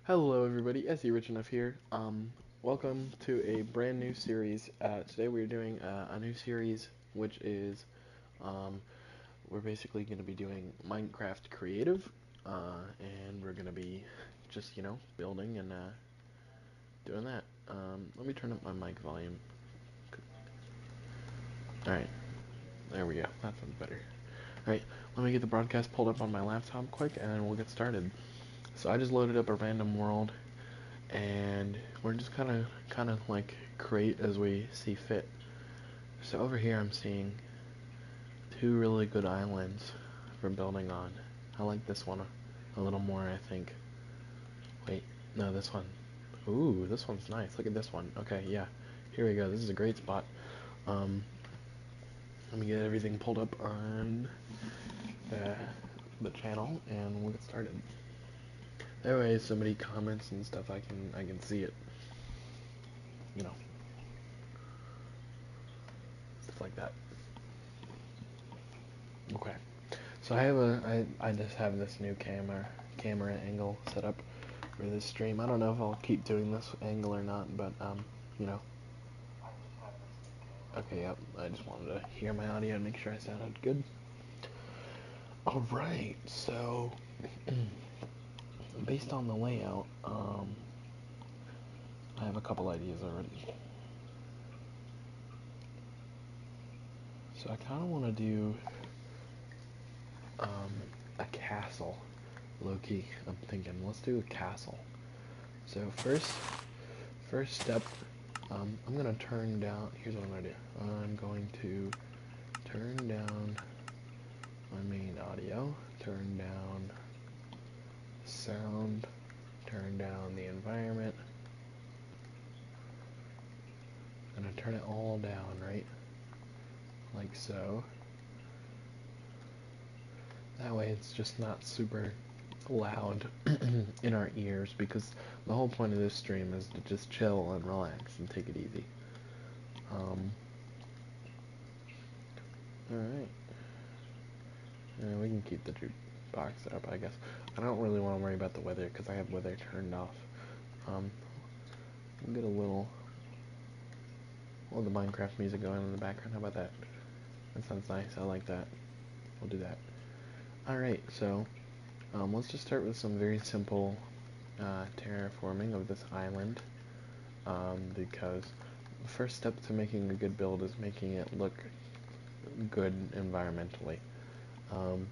Hello everybody, SE Rich Enough here. Welcome to a brand new series. Today we're doing a new series, which is um, we're basically going to be doing Minecraft Creative, and we're going to be just building and doing that. Let me turn up my mic volume. All right, there we go. That sounds better. All right, let me get the broadcast pulled up on my laptop quick, and then we'll get started. So I just loaded up a random world and we're just kind of like create as we see fit. So over here I'm seeing two really good islands for building on. I like this one a little more, I think. Wait, no, this one. Ooh, this one's nice. Look at this one. Okay, yeah. Here we go. This is a great spot. Um, Let me get everything pulled up on the, the channel and we'll get started. That way, somebody comments and stuff, I can see it. You know, stuff like that. Okay. So I just have this new camera angle set up for this stream. I don't know if I'll keep doing this angle or not, but you know. Okay, yep. I just wanted to hear my audio and make sure I sounded good. All right. So based on the layout, I have a couple ideas already. So I kind of want to do um, a castle, low key. I'm thinking let's do a castle. So first step, I'm gonna turn down. Here's what I'm gonna do. I'm going to turn down my main audio, turn down sound, turn down the environment. I'm gonna turn it all down, right? Like so. That way it's just not super loud in our ears because the whole point of this stream is to just chill and relax and take it easy. Alright. We can keep the jukebox up, I guess. I don't really want to worry about the weather because I have weather turned off. Um, we'll get a little the Minecraft music going in the background. How about that? That sounds nice. I like that. We'll do that. Alright, so let's just start with some very simple terraforming of this island because the first step to making a good build is making it look good environmentally. Um,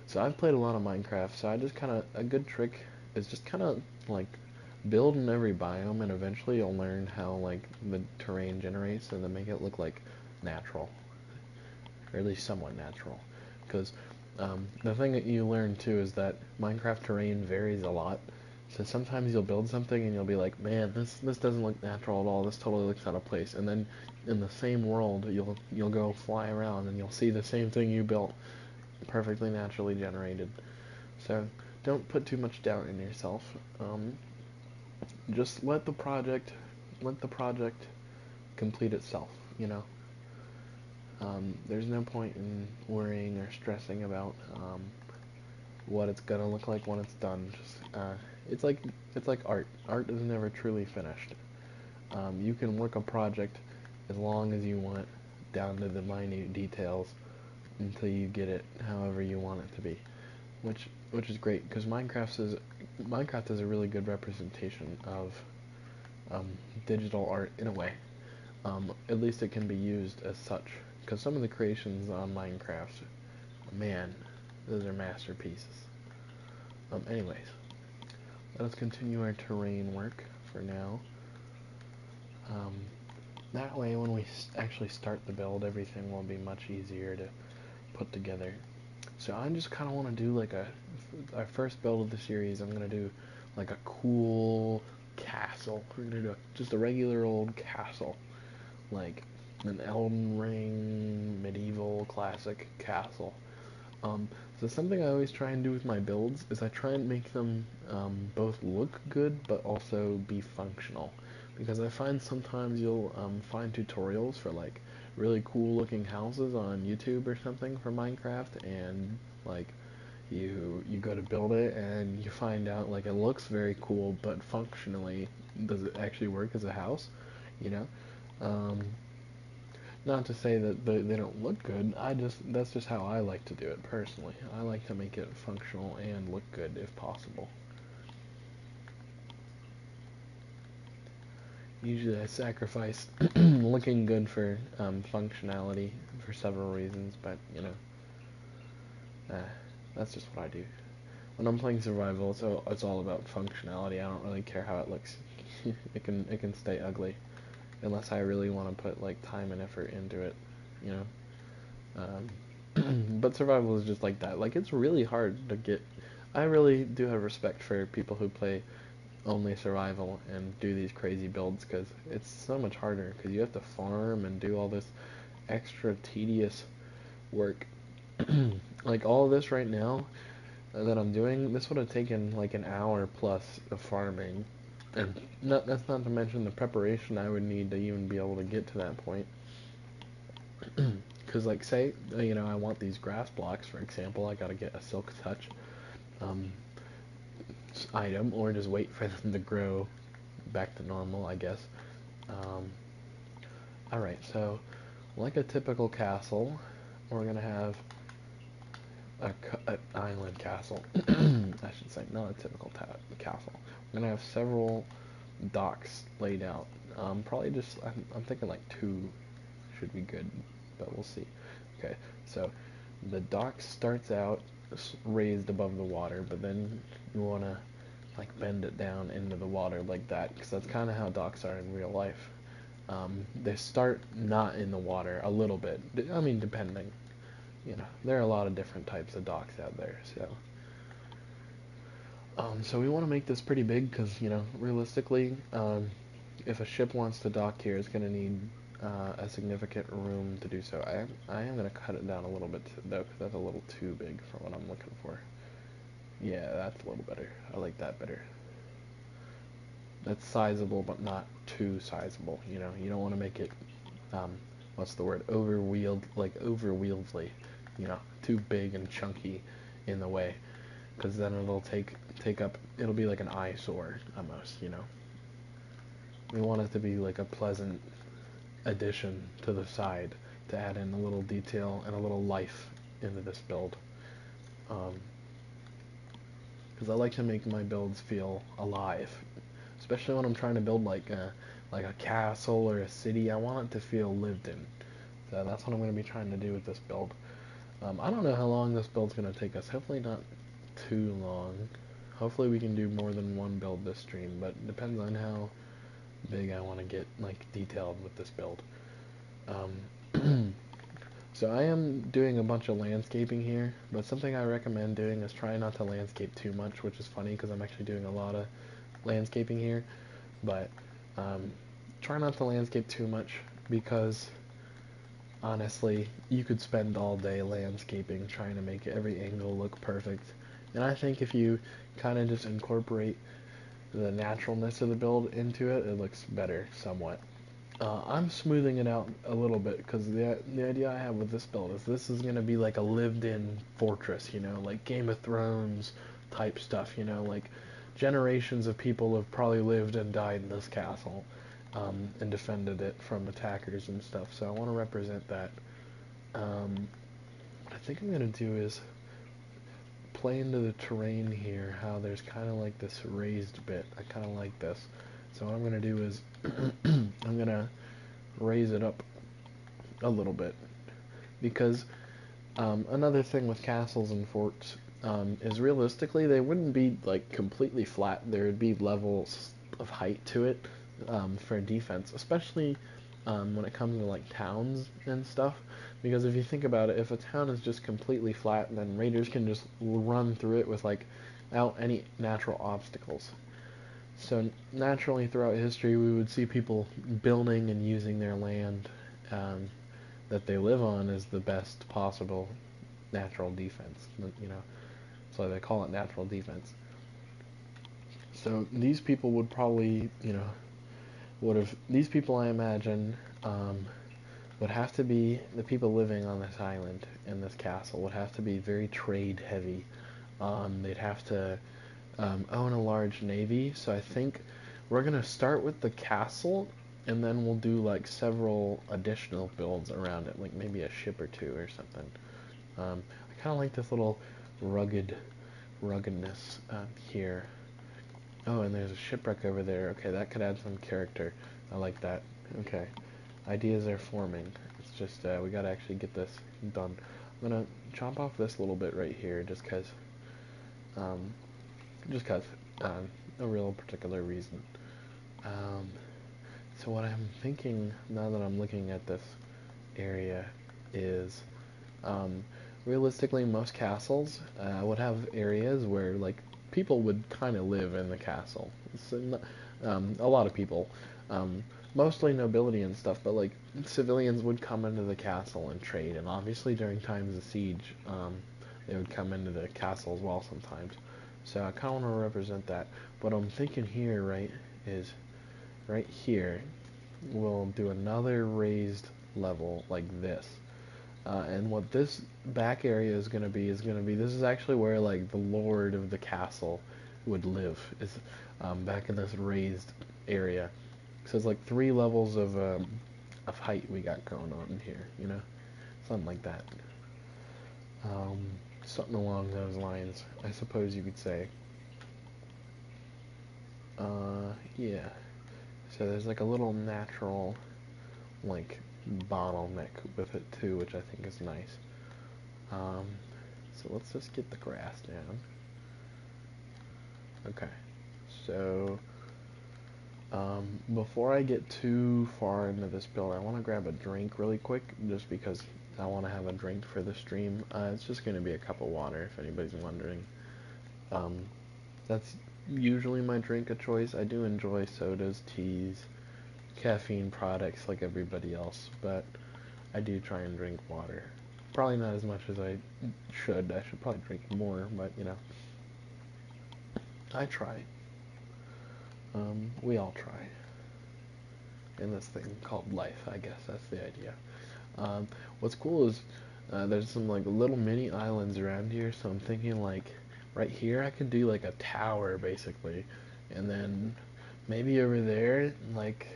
so I've played a lot of Minecraft, so I just a good trick is just kind of like build in every biome and eventually you'll learn how like the terrain generates and then make it look like natural, or at least somewhat natural. Because the thing that you learn too is that Minecraft terrain varies a lot. So sometimes you'll build something and you'll be like, man, this doesn't look natural at all. This totally looks out of place. And then in the same world, you'll go fly around and you'll see the same thing you built, perfectly naturally generated. So don't put too much doubt in yourself. Just let the project complete itself. You know, there's no point in worrying or stressing about what it's gonna look like when it's done. Just it's like it's like art. Art is never truly finished. You can work a project as long as you want, down to the minute details, until you get it however you want it to be. Which is great because Minecraft is a really good representation of um, digital art in a way. At least it can be used as such. Because some of the creations on Minecraft, man, those are masterpieces. Anyways, let us continue our terrain work for now. Um, that way, when we actually start the build, everything will be much easier to put together. So I just kind of want to do like our first build of the series. I'm gonna do like a cool castle. We're gonna do just a regular old castle, like an Elden Ring medieval classic castle. Um, so something I always try and do with my builds is I try and make them both look good but also be functional. Because I find sometimes you'll find tutorials for like really cool looking houses on YouTube or something for Minecraft, and like You go to build it and you find out like it looks very cool, but functionally, does it actually work as a house? You know, um, not to say that they don't look good. That's just how I like to do it personally. I like to make it functional and look good if possible. Usually I sacrifice looking good for functionality for several reasons, but that's just what I do. When I'm playing survival, it's all about functionality. I don't really care how it looks. It can stay ugly unless I really want to put like time and effort into it, you know. But survival is just like that. Like it's really hard to get. I really do have respect for people who play only survival and do these crazy builds because it's so much harder because you have to farm and do all this extra tedious work. Like all of this right now that I'm doing, this would have taken like an hour plus of farming, and that's not to mention the preparation I would need to even be able to get to that point. Because like say I want these grass blocks, for example, I gotta get a silk touch um, item or just wait for them to grow back to normal, I guess. um, Alright, so like a typical castle, we're gonna have an island castle. I should say, not a typical castle. We're gonna have several docks laid out. Probably just, I'm thinking like two should be good, but we'll see. Okay, so the dock starts out raised above the water, but then you wanna like bend it down into the water like that, because that's kind of how docks are in real life. They start not in the water a little bit. I mean, depending. There are a lot of different types of docks out there. So we want to make this pretty big because realistically, if a ship wants to dock here, it's going to need a significant room to do so. I am going to cut it down a little bit though, because that's a little too big for what I'm looking for. Yeah, that's a little better. I like that better. That's sizable, but not too sizable. You don't want to make it, um, what's the word, overwieldly, too big and chunky in the way, because then it'll take up. It'll be like an eyesore almost. We want it to be like a pleasant addition to the side to add in a little detail and a little life into this build. Because I like to make my builds feel alive, especially when I'm trying to build like a castle or a city. I want it to feel lived in. So that's what I'm going to be trying to do with this build. I don't know how long this build's going to take us. Hopefully not too long. Hopefully we can do more than one build this stream, but it depends on how big I want to get like detailed with this build. So I am doing a bunch of landscaping here, but something I recommend doing is try not to landscape too much, which is funny because I'm actually doing a lot of landscaping here, but try not to landscape too much because honestly, you could spend all day landscaping trying to make every angle look perfect. And I think if you kind of just incorporate the naturalness of the build into it, it looks better somewhat. I'm smoothing it out a little bit because the idea I have with this build is this is going to be like a lived-in fortress, like Game of Thrones type stuff, like generations of people have probably lived and died in this castle, and defended it from attackers and stuff, so I want to represent that. What I think I'm going to do is play into the terrain here, how there's kind of like this raised bit. I kind of like this. So what I'm going to do is I'm going to raise it up a little bit, because another thing with castles and forts is realistically they wouldn't be like completely flat. There would be levels of height to it for defense, especially when it comes to like towns and stuff. Because if you think about it, if a town is just completely flat, then raiders can just run through it with like without any natural obstacles. So naturally throughout history we would see people building and using their land that they live on as the best possible natural defense. So they call it natural defense. So these people would probably, these people I imagine would have to be, the people living on this island in this castle would have to be very trade heavy. They'd have to own a large navy. So I think we're gonna start with the castle, and then we'll do like several additional builds around it, like maybe a ship or two or something. I kind of like this little ruggedness here. Oh, and there's a shipwreck over there. Okay, that could add some character. I like that. Okay, ideas are forming. It's just we gotta actually get this done. I'm gonna chop off this little bit right here, um, just cause, no real particular reason. Um, so what I'm thinking now that I'm looking at this area is, um, realistically, most castles would have areas where like people would kind of live in the castle. So, a lot of people, um, mostly nobility and stuff, but like civilians would come into the castle and trade, and obviously during times of siege, they would come into the castle as well sometimes. So I kind of want to represent that. What I'm thinking here, right, is right here, we'll do another raised level like this. And what this back area is going to be, this is actually where like the lord of the castle would live, is back in this raised area. So it's like 3 levels of height we got going on in here, something like that. Um, Something along those lines, I suppose you could say. Yeah. So there's like a little natural like bottleneck with it too, which I think is nice. Um, so let's just get the grass down. Okay. So before I get too far into this build, I want to grab a drink really quick, just because I want to have a drink for the stream. It's just going to be a cup of water, if anybody's wondering. Um, that's usually my drink of choice. I do enjoy sodas, teas, caffeine products like everybody else, but I do try and drink water. Probably not as much as I should. I should probably drink more, but I try. We all try in this thing called life, I guess that's the idea. Um, what's cool is there's some like little mini islands around here, so I'm thinking like right here I could do like a tower basically, and then maybe over there like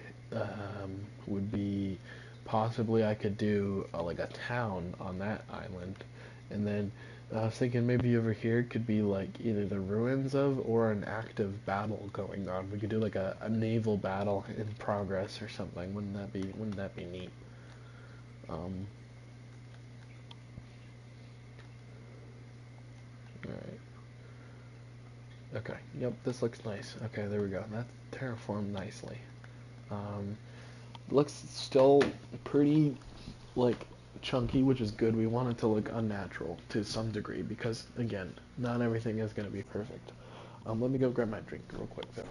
would be possibly I could do like a town on that island, and then I was thinking maybe over here could be like either the ruins of or an active battle going on. We could do like a naval battle in progress or something. Wouldn't that be neat? Um, Alright. Okay. Yep, this looks nice. Okay, there we go. That's terraformed nicely. Um, Looks still pretty, like, chunky, which is good. We want it to look unnatural to some degree because, again, not everything is going to be perfect. Let me go grab my drink real quick, though.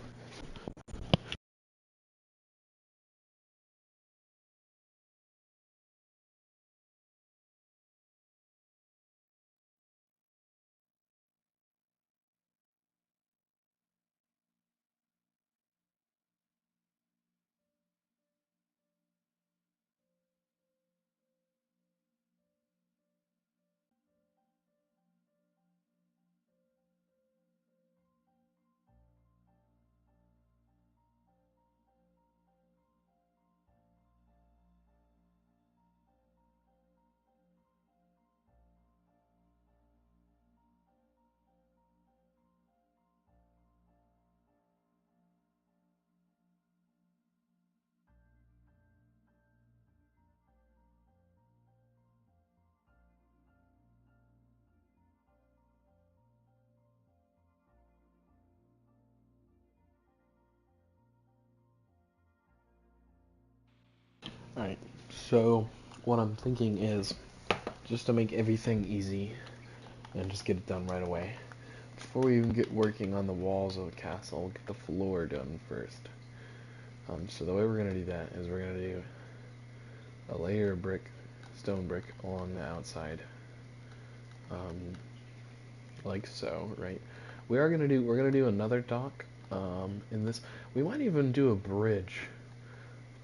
Alright, so what I'm thinking is just to make everything easy and just get it done right away. Before we even get working on the walls of the castle, we'll get the floor done first. So the way we're going to do that is we're going to do a layer of brick, stone brick along the outside, um, like so, right? We're gonna do another dock, in this. We might even do a bridge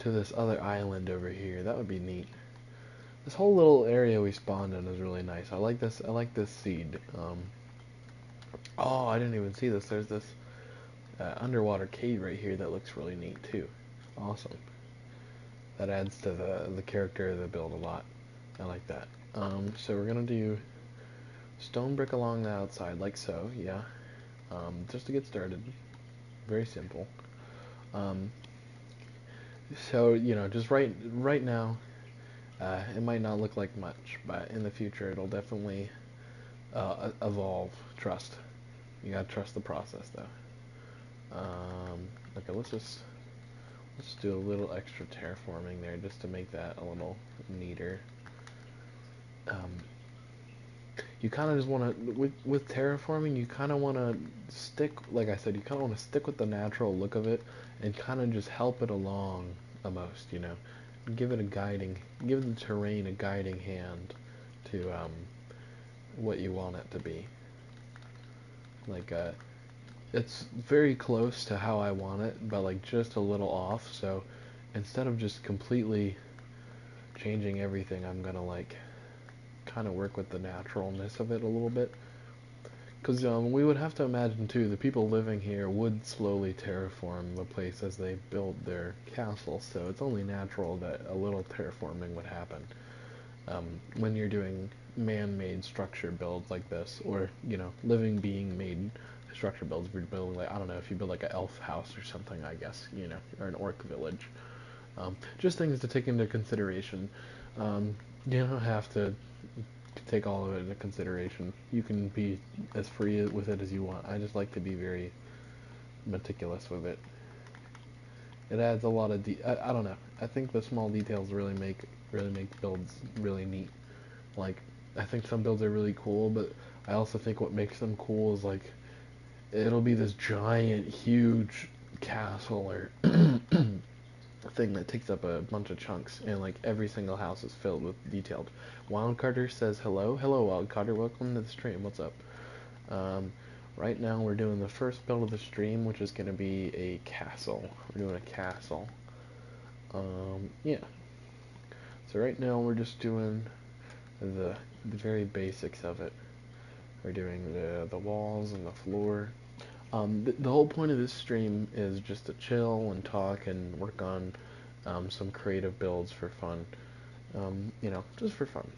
to this other island over here. That would be neat. This whole little area we spawned in is really nice. I like this seed. Oh, I didn't even see this. There's this underwater cave right here that looks really neat too. Awesome. That adds to the character of the build a lot. I like that. So we're gonna do stone brick along the outside, like so. Yeah. Just to get started. Very simple. Um, so just right now, it might not look like much, but in the future, it'll definitely evolve. Trust. You gotta trust the process, though. Okay, let's do a little extra terraforming there just to make that a little neater. Um, you kind of just want to with terraforming, you kind of want to stick, like I said, you kind of want to stick with the natural look of it and kind of just help it along the most, give it a guiding, give the terrain a guiding hand to what you want it to be. Like it's very close to how I want it, but like just a little off. So instead of just completely changing everything, I'm gonna like kind of work with the naturalness of it a little bit. Because we would have to imagine too, the people living here would slowly terraform the place as they build their castles. So it's only natural that a little terraforming would happen when you're doing man-made structure builds like this, or living being made structure builds. If you're building like, I don't know, if you build like an elf house or something, I guess, or an orc village. Just things to take into consideration. You don't have to take all of it into consideration. You can be as free with it as you want. I just like to be very meticulous with it. It adds a lot of I don't know. I think the small details really make builds really neat. Like, I think some builds are really cool, but I also think what makes them cool is like it'll be this giant, huge castle or thing that takes up a bunch of chunks, and like every single house is filled with detailed. Wild Carter says hello, Wild Carter. Welcome to the stream. What's up? Um, right now we're doing the first build of the stream, which is going to be a castle. We're doing a castle. Yeah. So right now we're just doing the very basics of it. We're doing the walls and the floor. The whole point of this stream is just to chill and talk and work on some creative builds for fun. Just for fun.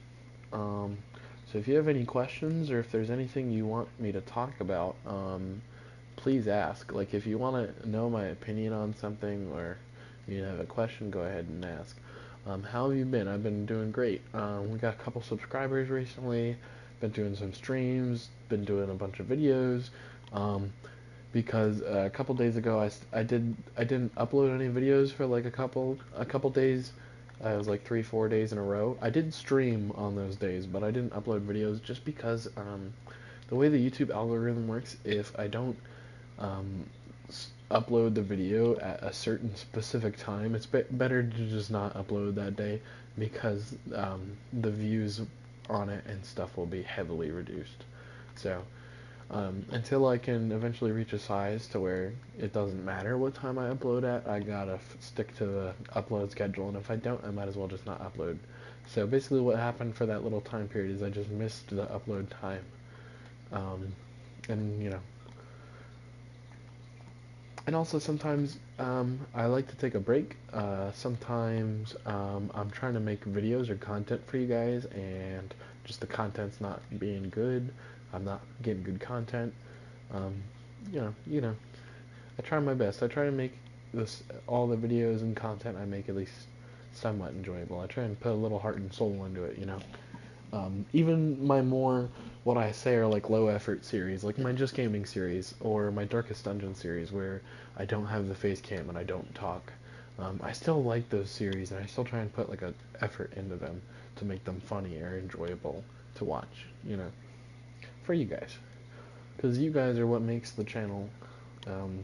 So if you have any questions or if there's anything you want me to talk about, please ask. Like if you want to know my opinion on something or you have a question, go ahead and ask. How have you been? I've been doing great. We got a couple subscribers recently. Been doing some streams. Been doing a bunch of videos. Because a couple days ago I didn't upload any videos for like a couple days. It was like 3-4 days in a row. I did stream on those days, but I didn't upload videos just because the way the YouTube algorithm works, if I don't um, upload the video at a certain specific time, it's better to just not upload that day because the views on it and stuff will be heavily reduced. So until I can eventually reach a size to where it doesn't matter what time I upload at, I gotta stick to the upload schedule, and if I don't, I might as well just not upload. So basically what happened for that little time period is I just missed the upload time. And and also sometimes I like to take a break. Sometimes I'm trying to make videos or content for you guys, and just the content's not being good. I'm not getting good content. Um, I try my best. I try to make all the videos and content I make at least somewhat enjoyable. I try and put a little heart and soul into it. Even my more what I say are like low effort series, like my Just Gaming series or my Darkest Dungeon series, where I don't have the face cam and I don't talk. I still like those series, and I still try and put like a effort into them to make them funny or enjoyable to watch. For you guys, because you guys are what makes the channel. Um,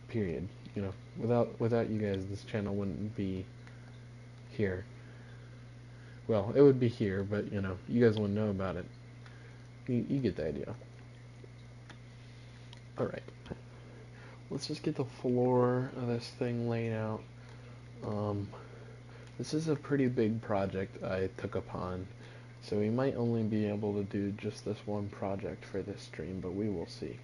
period. Without you guys, this channel wouldn't be here. Well, it would be here, but you guys wouldn't know about it. You get the idea. Alright. Let's just get the floor of this thing laid out. Um, this is a pretty big project I took upon, So we might only be able to do just this one project for this stream, but we will see.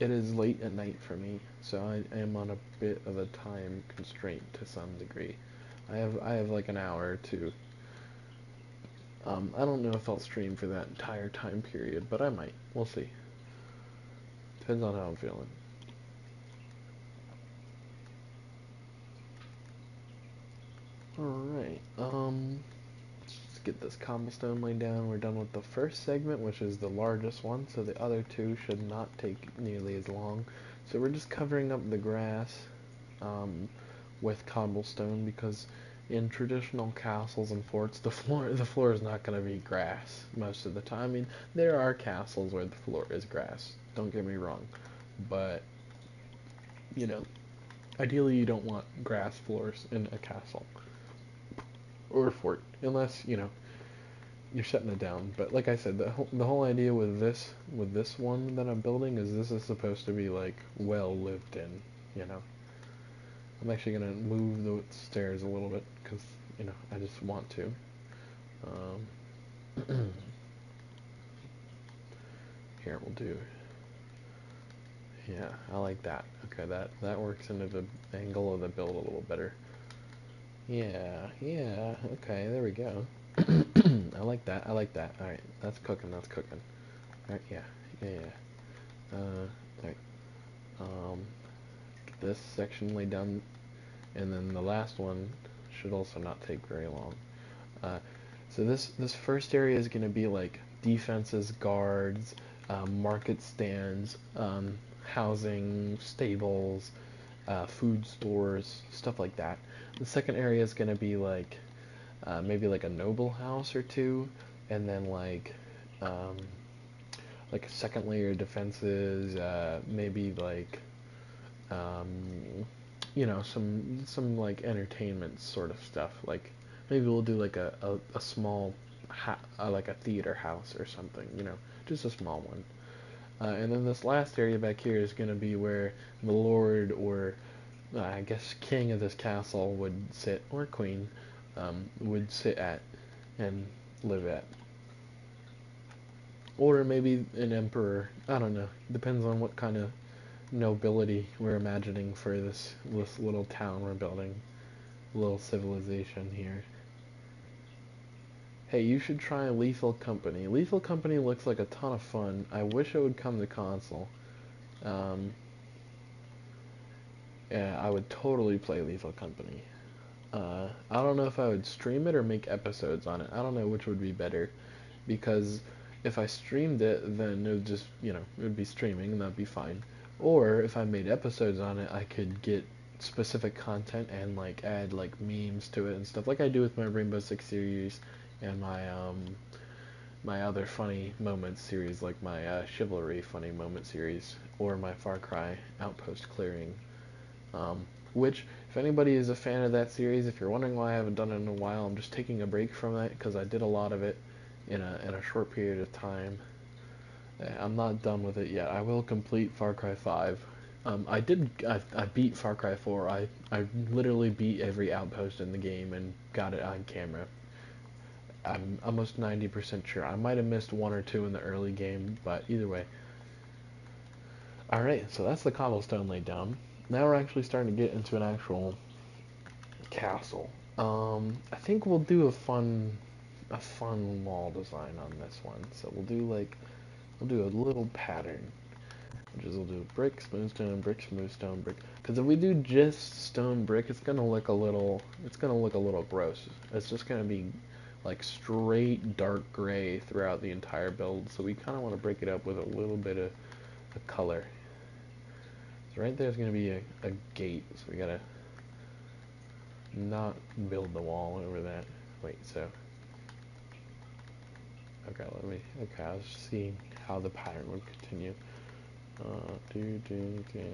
It is late at night for me, so I am on a bit of a time constraint to some degree. I have like an hour or two. I don't know if I'll stream for that entire time period, but I might. We'll see. Depends on how I'm feeling. Alright, let's get this cobblestone laid down. We're done with the first segment, which is the largest one, so the other two should not take nearly as long. So we're just covering up the grass with cobblestone, because in traditional castles and forts, the floor is not going to be grass most of the time. I mean, there are castles where the floor is grass, don't get me wrong, but, you know, ideally you don't want grass floors in a castle or a fort, unless, you know, you're shutting it down. But like I said, the whole idea with this one that I'm building is this is supposed to be like well lived in, you know. I'm actually gonna move the stairs a little bit because, you know, I just want to. Here we'll do. Yeah, I like that. Okay, that works into the angle of the build a little better. Yeah, yeah. Okay, there we go. I like that. I like that. All right, that's cooking. That's cooking. All right, yeah, yeah, yeah. All right. Get this section laid down, and then the last one should also not take very long. So this first area is going to be like defenses, guards, market stands, housing, stables, food stores, stuff like that. The second area is going to be like maybe like a noble house or two, and then like a second layer defenses, maybe like you know, some like entertainment sort of stuff. Like maybe we'll do like a small like a theater house or something, you know, just a small one. And then this last area back here is going to be where the lord or I guess king of this castle would sit, or queen, would sit at and live at. Or maybe an emperor. I don't know. Depends on what kind of nobility we're imagining for this little town we're building. Little civilization here. Hey, you should try Lethal Company. Lethal Company looks like a ton of fun. I wish it would come to console. Um, yeah, I would totally play Lethal Company. I don't know if I would stream it or make episodes on it. I don't know which would be better, because if I streamed it, then it would just, you know, it would be streaming and that'd be fine. Or if I made episodes on it, I could get specific content and like add like memes to it and stuff, like I do with my Rainbow Six series and my other funny moments series, like my Chivalry funny moment series, or my Far Cry Outpost clearing. Which, if anybody is a fan of that series, if you're wondering why I haven't done it in a while, I'm just taking a break from that because I did a lot of it in a short period of time. I'm not done with it yet. I will complete Far Cry 5. I beat Far Cry 4. I literally beat every outpost in the game and got it on camera. I'm almost 90% sure. I might have missed one or two in the early game, but either way. Alright, so that's the cobblestone laid down. Now we're actually starting to get into an actual castle. I think we'll do a fun wall design on this one. So we'll do a little pattern, which is we'll do brick, smooth stone, brick, smooth stone, brick. Because if we do just stone brick, it's gonna look a little gross. It's just gonna be like straight dark gray throughout the entire build. So we kind of want to break it up with a little bit of color. So right there's gonna be a gate. So we gotta not build the wall over that. Wait, so okay, I was just seeing how the pattern would continue. Okay.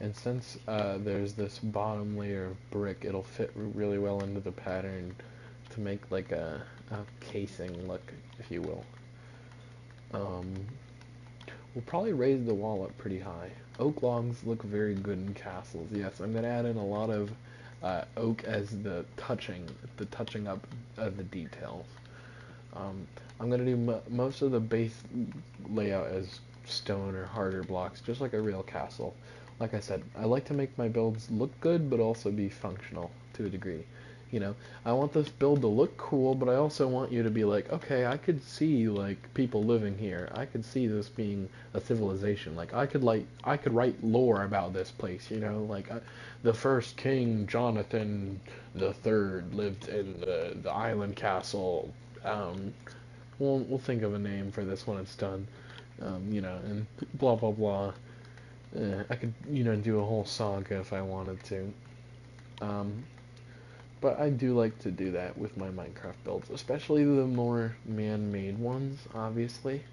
And since there's this bottom layer of brick, it'll fit really well into the pattern to make like a casing look, if you will. We'll probably raise the wall up pretty high. Oak logs look very good in castles. Yes, I'm gonna add in a lot of oak as the touching up of the details. Um, I'm gonna do most of the base layout as stone or harder blocks, just like a real castle. Like I said, I like to make my builds look good, but also be functional to a degree. You know, I want this build to look cool, but I also want you to be like, okay, I could see like people living here. I could see this being a civilization. I could write lore about this place. You know, the first king Jonathan the Third lived in the island castle. Um, we'll think of a name for this when it's done. You know, and blah blah blah. I could, you know, do a whole saga if I wanted to. Um, but I do like to do that with my Minecraft builds, especially the more man-made ones, obviously.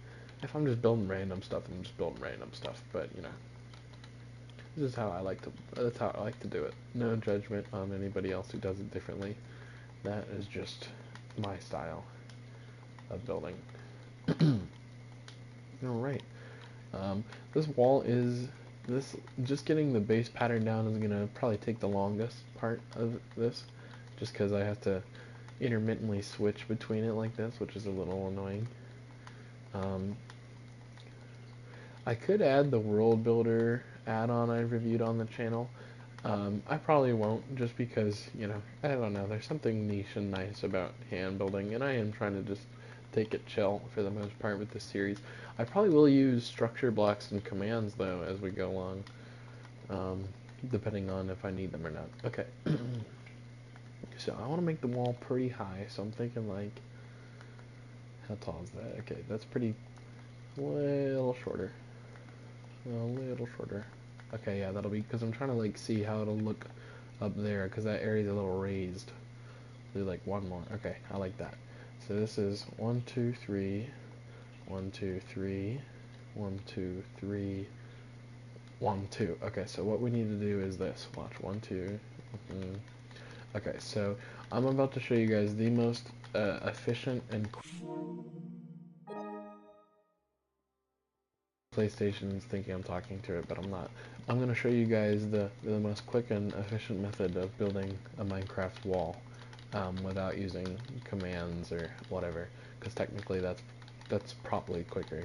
If I'm just building random stuff, I'm just building random stuff, but, you know, this is how I like to, that's how I like to do it. No judgment on anybody else who does it differently. That is just my style of building. Alright. Um, this wall is, just getting the base pattern down is gonna probably take the longest part of this, just because I have to intermittently switch between it like this, which is a little annoying. Um, I could add the world builder add-on I reviewed on the channel. I probably won't, just because, you know, I don't know, there's something niche and nice about hand building, and I am trying to just take it chill for the most part with this series. I probably will use structure blocks and commands, though, as we go along, depending on if I need them or not. Okay, so I want to make the wall pretty high, so I'm thinking, like, how tall is that? Okay, that's pretty, a little shorter. A little shorter. Okay, yeah, that'll be, because I'm trying to, like, see how it'll look up there, because that area's a little raised. Do, like, one more. Okay, I like that. So this is 1, 2, 3, 1, 2, 3, 1, 2, 3, 1, 2. Okay, so what we need to do is this. Watch, 1, 2. Okay, so I'm about to show you guys the most efficient and PlayStation's thinking I'm talking to it, but I'm not. I'm going to show you guys the most quick and efficient method of building a Minecraft wall without using commands or whatever, because technically that's probably quicker.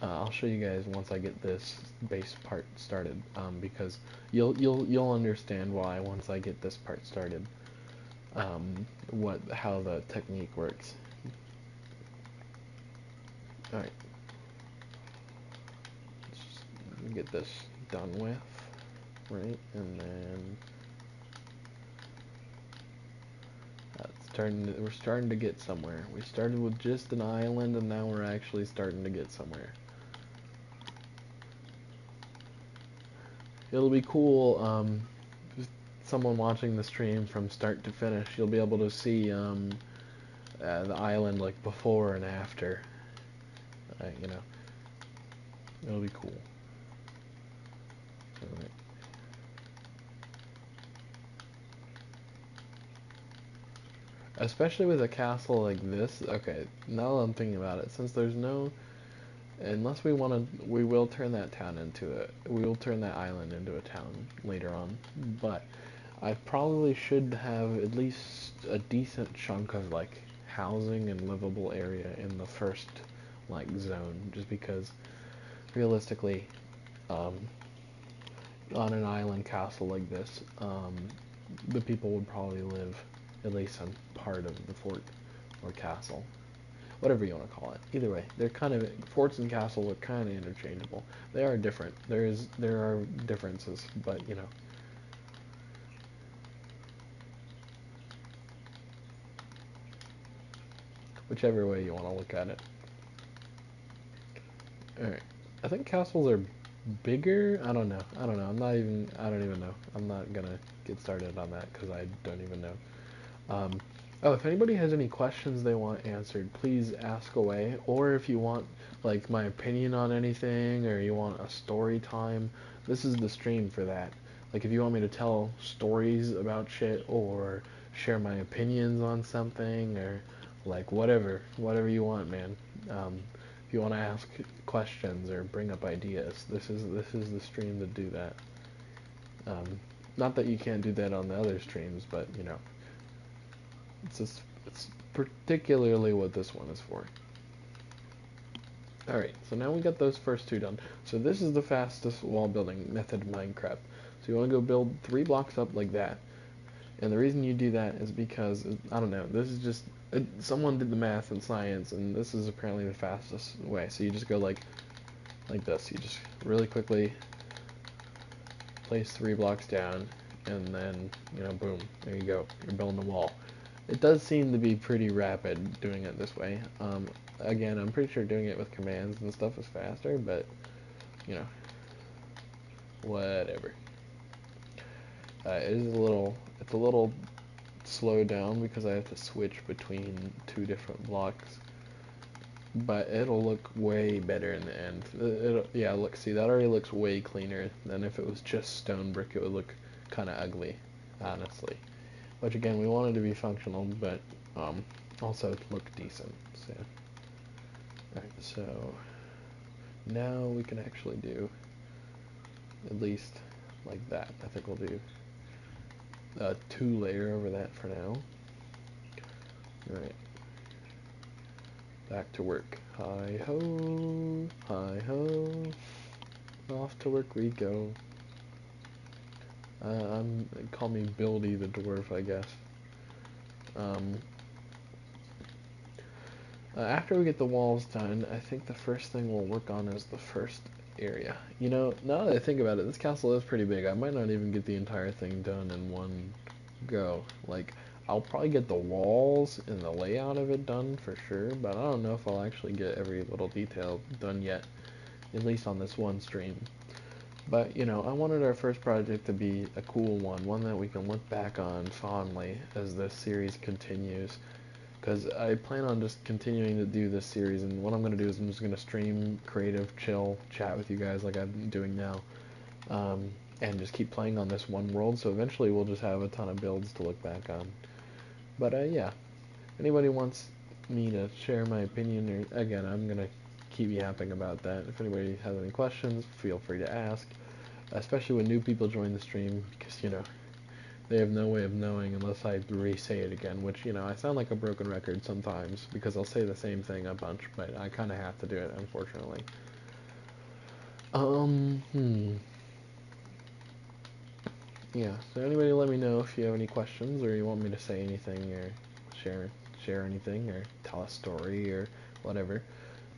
I'll show you guys once I get this base part started, because you'll understand why once I get this part started. How the technique works. All right. Get this done with, right? And then we're starting to get somewhere. We started with just an island, and now we're actually starting to get somewhere. It'll be cool. Someone watching the stream from start to finish, you'll be able to see the island like before and after. You know, it'll be cool. Alright. Especially with a castle like this. Okay, now that I'm thinking about it, since there's no, unless we want to, we will turn that town into we will turn that island into a town later on. But I probably should have at least a decent chunk of like housing and livable area in the first like zone, just because realistically, um, on an island castle like this, the people would probably live at least on part of the fort or castle, whatever you want to call it. Either way, they're kind of, forts and castles are kind of interchangeable. They are different. There are differences, but you know. Whichever way you want to look at it. Alright. I think castles are bigger. I don't know. I don't even know. I'm not gonna get started on that because I don't even know. Oh, if anybody has any questions they want answered, please ask away. Or if you want, like, my opinion on anything, or you want a story time, this is the stream for that. Like, if you want me to tell stories about shit, or share my opinions on something, or, like, whatever you want, man. Um, if you want to ask questions or bring up ideas, this is the stream to do that. Not that you can't do that on the other streams, but you know, it's particularly what this one is for. Alright, so now we got those first two done. So this is the fastest wall building method in Minecraft. So you want to go build 3 blocks up like that. And the reason you do that is because, I don't know, this is just, someone did the math and science, and this is apparently the fastest way. So you just go like this. You just really quickly place 3 blocks down, and then, you know, boom, there you go. You're building a wall. It does seem to be pretty rapid doing it this way. Again, I'm pretty sure doing it with commands and stuff is faster, but, you know, whatever. It's a little slowed down because I have to switch between 2 different blocks, but it'll look way better in the end. Yeah, look, see, that already looks way cleaner than if it was just stone brick. It would look kind of ugly, honestly. Which again, we want it to be functional, but also look decent. So, alright, so now we can actually do at least like that. I think we'll do a 2-layer over that for now. Alright, back to work. Hi ho, off to work we go. Call me Buildy the dwarf, I guess. After we get the walls done, I think the first thing we'll work on is the first area. You know, now that I think about it, this castle is pretty big. I might not even get the entire thing done in one go. Like, I'll probably get the walls and the layout of it done for sure, but I don't know if I'll actually get every little detail done yet, at least on this one stream. But, you know, I wanted our first project to be a cool one that we can look back on fondly as this series continues. Because I plan on just continuing to do this series, and what I'm going to do is I'm just going to stream creative, chill, chat with you guys like I'm doing now, and just keep playing on this one world, so eventually we'll just have a ton of builds to look back on. But yeah, anybody wants me to share my opinion, or again, I'm going to keep yapping about that. If anybody has any questions, feel free to ask, especially when new people join the stream, because, you know, they have no way of knowing unless I re-say it again, which, you know, I sound like a broken record sometimes, because I'll say the same thing a bunch, but I kind of have to do it, unfortunately. Yeah, so anybody let me know if you have any questions, or you want me to say anything, or share anything, or tell a story, or whatever.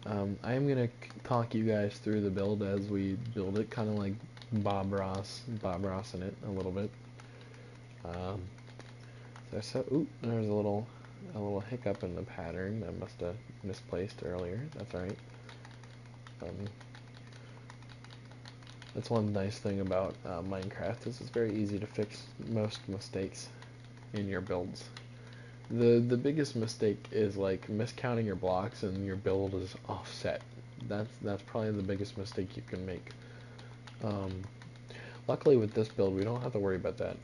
I am going to talk you guys through the build as we build it, kind of like Bob Ross in it, a little bit. So ooh, there's a little hiccup in the pattern I must have misplaced earlier. That's alright. That's one nice thing about Minecraft is it's very easy to fix most mistakes in your builds. The biggest mistake is like miscounting your blocks and your build is offset. That's probably the biggest mistake you can make. Luckily with this build we don't have to worry about that,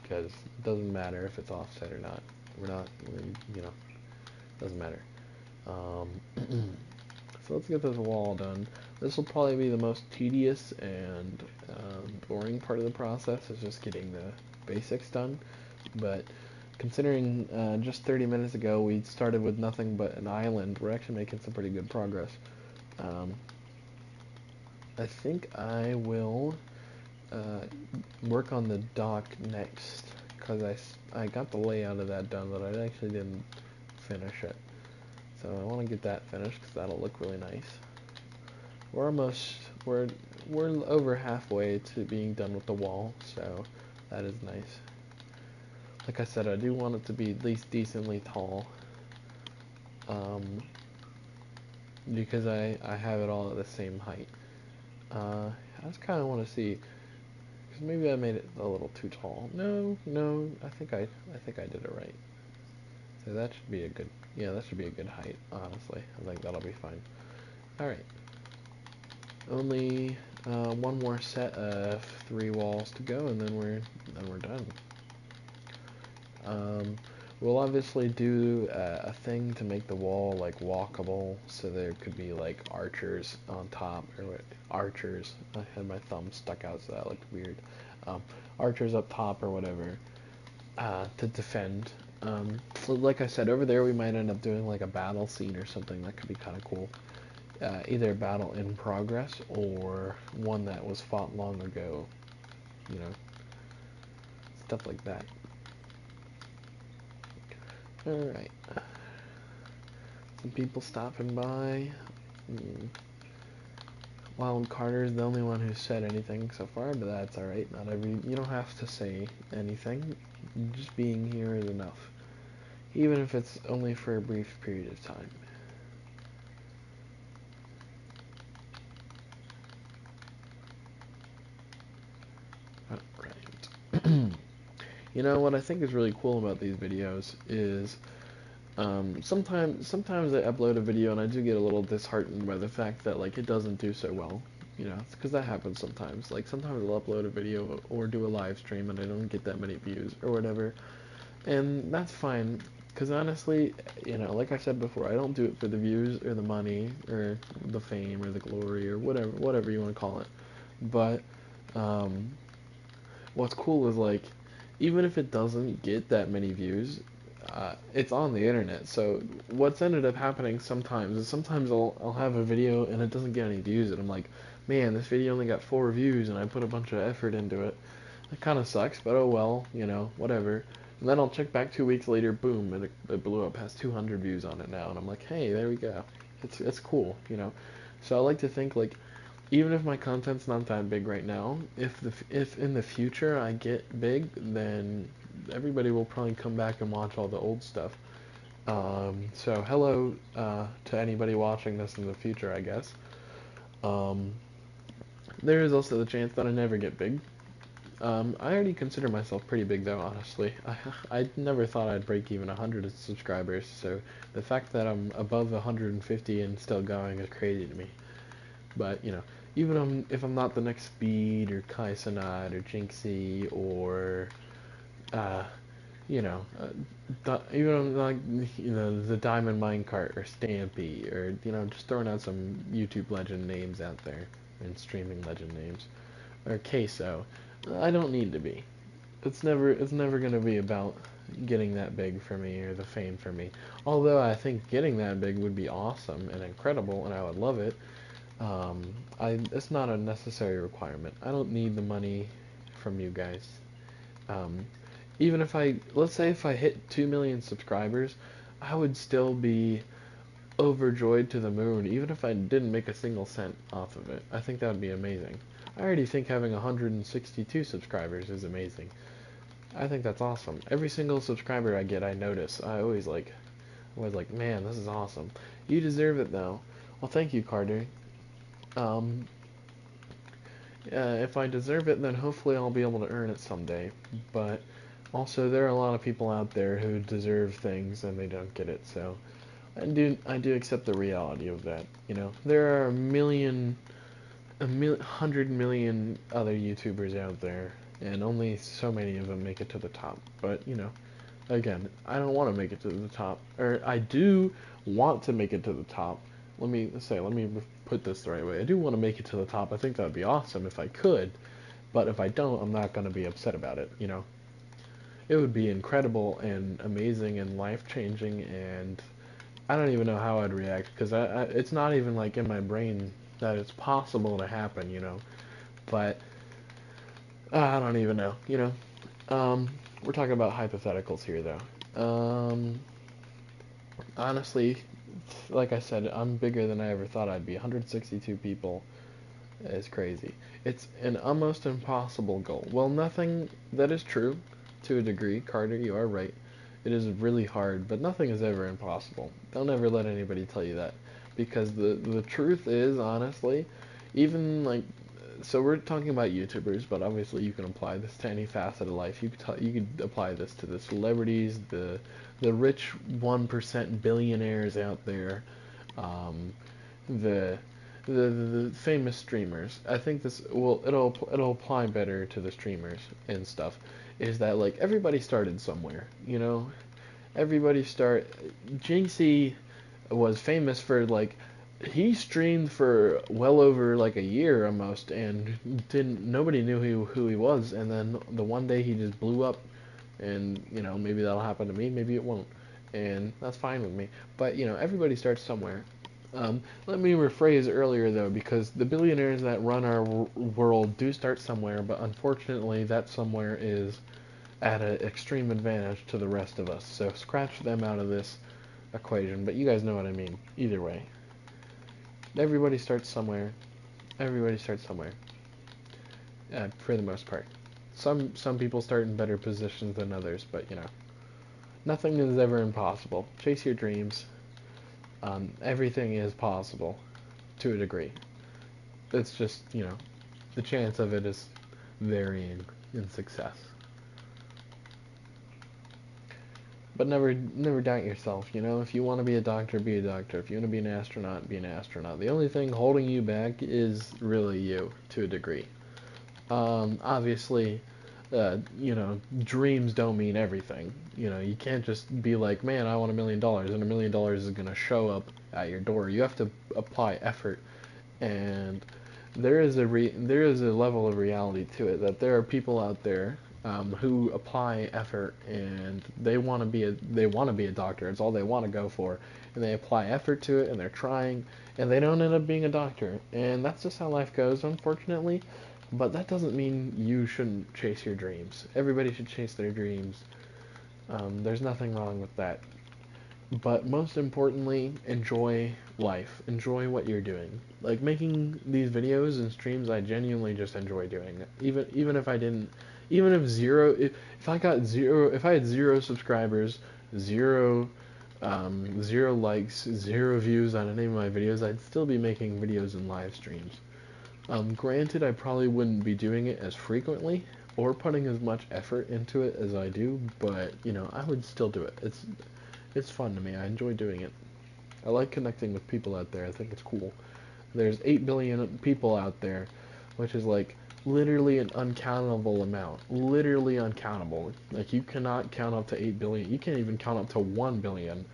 because it doesn't matter if it's offset or not. You know, doesn't matter. So let's get this wall done. This will probably be the most tedious and boring part of the process, is just getting the basics done. But considering just 30 minutes ago we started with nothing but an island, we're actually making some pretty good progress. I think I will work on the dock next, because I got the layout of that done, but I actually didn't finish it. So I want to get that finished, because that'll look really nice. We're over halfway to being done with the wall, so that is nice. Like I said, I do want it to be at least decently tall, because I have it all at the same height. I just kind of want to see, because maybe I made it a little too tall. No, I think I did it right. So that should be a good, yeah, that should be a good height, honestly. I think that'll be fine. Alright. Only one more set of 3 walls to go, and then we're done. we'll obviously do a thing to make the wall like walkable, so there could be like archers on top, or archers. I had my thumb stuck out, so that looked weird. Archers up top or whatever, to defend. Like I said, over there we might end up doing like a battle scene or something. That could be kind of cool. Either a battle in progress or one that was fought long ago. You know, stuff like that. Alright. Some people stopping by. Wild Carter's the only one who said anything so far, but that's alright. You don't have to say anything. Just being here is enough. Even if it's only for a brief period of time. Alright. You know, what I think is really cool about these videos is sometimes I upload a video and I do get a little disheartened by the fact that like it doesn't do so well. You know, because that happens sometimes. Like sometimes I'll upload a video or do a live stream and I don't get that many views or whatever, and that's fine. Because honestly, you know, like I said before, I don't do it for the views or the money or the fame or the glory or whatever you want to call it. But um, what's cool is like, even if it doesn't get that many views, it's on the internet. So what's ended up happening sometimes is sometimes I'll have a video and it doesn't get any views, and I'm like, man, this video only got 4 views and I put a bunch of effort into it. It kind of sucks, but oh well, you know, whatever. And then I'll check back 2 weeks later, boom, and it blew up, has 200 views on it now, and I'm like, hey, there we go. It's cool, you know. So I like to think like, even if my content's not that big right now, if in the future I get big, then everybody will probably come back and watch all the old stuff. So hello to anybody watching this in the future, I guess. Um, there is also the chance that I never get big. I already consider myself pretty big though, honestly. I never thought I'd break even 100 subscribers, so the fact that I'm above 150 and still going is crazy to me. But, you know, even if I'm not the next Speed or Kai Cenat or Jinxie or, you know, even I'm like, you know, the Diamond Minecart or Stampy or, you know, just throwing out some YouTube legend names out there and streaming legend names or Queso, I don't need to be. It's never gonna be about getting that big for me or the fame for me. Although I think getting that big would be awesome and incredible, and I would love it. It's not a necessary requirement. I don't need the money from you guys. Um, Even if let's say if I hit 2 million subscribers, I would still be overjoyed to the moon, even if I didn't make a single cent off of it. I think that would be amazing. I already think having 162 subscribers is amazing. I think that's awesome. Every single subscriber I get, I notice. I always like, man, this is awesome. You deserve it though. Well, thank you, Carter. Um, if I deserve it, then hopefully I'll be able to earn it someday. But also, there are a lot of people out there who deserve things and they don't get it. So I do accept the reality of that. You know, there are a 100 million other YouTubers out there, and only so many of them make it to the top. But you know, again, I don't want to make it to the top, or I do want to make it to the top. Let me put this the right way. I do want to make it to the top. I think that would be awesome if I could, but if I don't, I'm not going to be upset about it, you know. It would be incredible and amazing and life-changing, and I don't even know how I'd react, because it's not even like in my brain that it's possible to happen, you know. But I don't even know, you know. We're talking about hypotheticals here, though. Honestly, like I said, I'm bigger than I ever thought I'd be. 162 people is crazy. It's an almost impossible goal. Well, nothing that is true to a degree. Carter, you are right. It is really hard, but nothing is ever impossible. Don't ever let anybody tell you that. Because the truth is, honestly, even like, so we're talking about YouTubers, but obviously you can apply this to any facet of life. You could apply this to the celebrities, the rich 1% billionaires out there, um, the the famous streamers. I think this will it'll apply better to the streamers and stuff. Is that like everybody started somewhere, you know? Everybody start. Jinxie was famous for like he streamed for well over like a year almost, and didn't nobody knew who he was. And then the one day he just blew up, and maybe that'll happen to me, maybe it won't, and that's fine with me. But everybody starts somewhere. Let me rephrase earlier though, because the billionaires that run our world do start somewhere, but unfortunately that somewhere is at an extreme advantage to the rest of us. So scratch them out of this equation, but you guys know what I mean. Either way, everybody starts somewhere. Everybody starts somewhere, for the most part. Some people start in better positions than others, but nothing is ever impossible. Chase your dreams. Everything is possible, to a degree. It's just the chance of it is varying in success. But never doubt yourself. If you want to be a doctor, be a doctor. If you want to be an astronaut, be an astronaut. The only thing holding you back is really you, to a degree. Obviously, dreams don't mean everything. You can't just be like, man, I want $1 million, and $1 million is gonna show up at your door. You have to apply effort, and there is a level of reality to it that there are people out there who apply effort, and they want to be a doctor. It's all they want to go for, and they apply effort to it, and they're trying, and they don't end up being a doctor. And that's just how life goes, unfortunately. But that doesn't mean you shouldn't chase your dreams. Everybody should chase their dreams. There's nothing wrong with that. But most importantly, enjoy life. Enjoy what you're doing. Like making these videos and streams, I genuinely just enjoy doing it. Even if I didn't, even if I got zero, if I had 0 subscribers, zero likes, 0 views on any of my videos, I'd still be making videos and live streams. Granted, I probably wouldn't be doing it as frequently or putting as much effort into it as I do, but I would still do it. It's fun to me. I enjoy doing it. I like connecting with people out there. I think it's cool. There's 8 billion people out there, which is like literally an uncountable amount. Literally uncountable. Like you cannot count up to 8 billion. You can't even count up to 1 billion.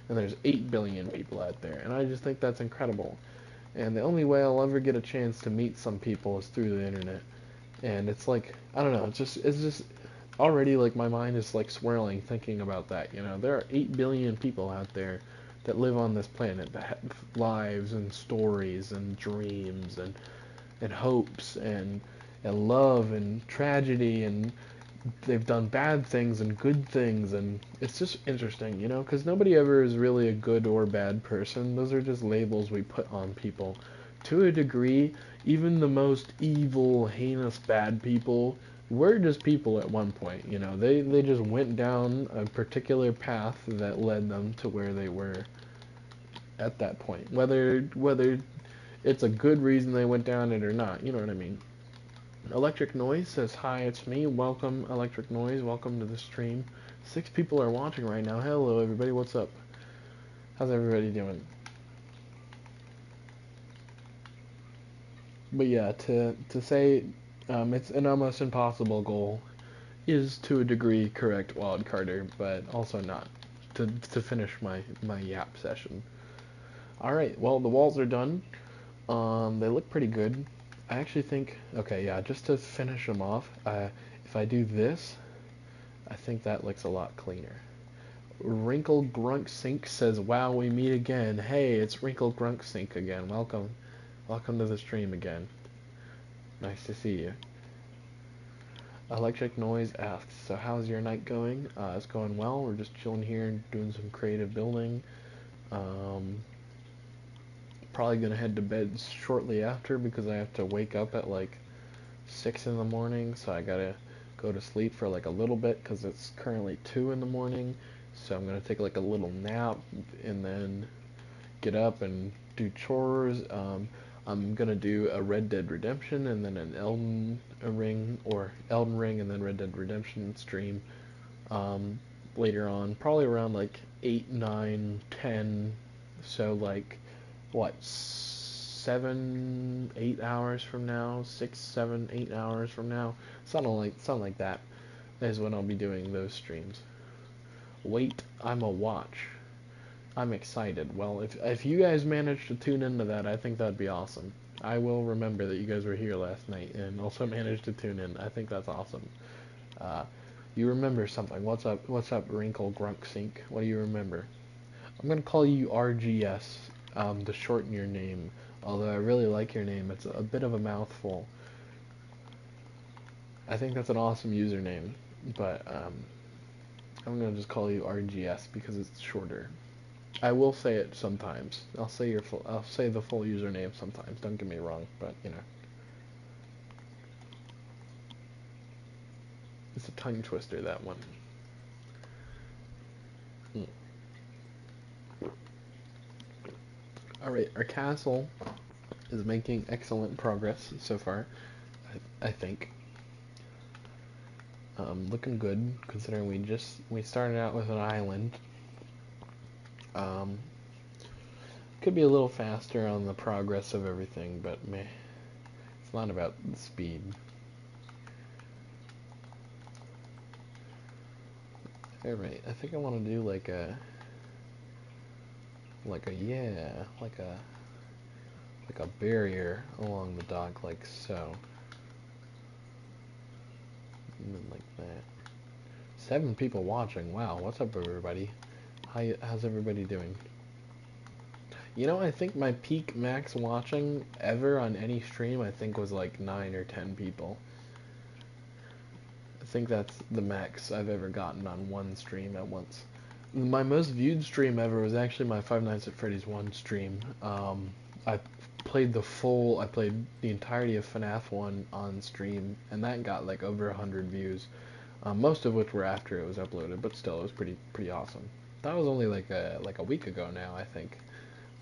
And there's 8 billion people out there. And I just think that's incredible. And the only way I'll ever get a chance to meet some people is through the internet. And it's like, I don't know, it's just already like my mind is like swirling thinking about that. There are 8 billion people out there that live on this planet that have lives and stories and dreams and hopes and love and tragedy, and they've done bad things and good things, and it's just interesting, because nobody ever is really a good or bad person. Those are just labels we put on people. To a degree, even the most evil, heinous, bad people were just people at one point. They just went down a particular path that led them to where they were at that point. Whether it's a good reason they went down it or not, you know what I mean? Electric Noise says, hi, it's me. Welcome, Electric Noise. Welcome to the stream. 6 people are watching right now. Hello, everybody. What's up? How's everybody doing? But yeah, to say it's an almost impossible goal is to a degree correct, Wild Carter, but also not. To finish my yap session. All right. Well, the walls are done. They look pretty good. I actually think, okay, yeah, just to finish them off, if I do this, I think that looks a lot cleaner. Wrinkle Grunk Sink says, wow, we meet again. Hey, it's Wrinkle Grunk Sink again. Welcome. Welcome to the stream again. Nice to see you. Electric Noise asks, so how's your night going? It's going well. We're just chilling here and doing some creative building. Probably gonna head to bed shortly after because I have to wake up at like 6 in the morning, so I gotta go to sleep for like a little bit because it's currently 2 in the morning. So I'm gonna take like a little nap and then get up and do chores. I'm gonna do a Red Dead Redemption and then an Elden Ring and then Red Dead Redemption stream later on, probably around like 8, 9, 10. So like what, 7, 8 hours from now, 6, 7, 8 hours from now, something like that is when I'll be doing those streams. Wait, I'm a watch. I'm excited. Well, if you guys manage to tune into that, I think that'd be awesome. I will remember that you guys were here last night and also managed to tune in. I think that's awesome. Uh, you remember something. What's up? What's up, Wrinkle Grunk Sink? What do you remember? I'm gonna call you RGS to shorten your name. Although I really like your name, it's a bit of a mouthful. I think that's an awesome username, but I'm gonna just call you RGS because it's shorter. I will say it sometimes. I'll say the full username sometimes. Don't get me wrong, but you know, it's a tongue twister, that one. Mm. All right, our castle is making excellent progress so far. I think. Looking good considering we started out with an island. Um, could be a little faster on the progress of everything, but meh, it's not about the speed. Alright, I think I want to do like a yeah, like a barrier along the dock, like so. And then like that. 7 people watching. Wow, what's up, everybody? How's everybody doing? You know, I think my peak max watching ever on any stream, I think, was like 9 or 10 people. I think that's the max I've ever gotten on one stream at once. My most viewed stream ever was actually my Five Nights at Freddy's 1 stream. I I played the entirety of FNAF 1 on stream, and that got like over 100 views. Most of which were after it was uploaded, but still, it was pretty awesome. That was only like a week ago now, I think,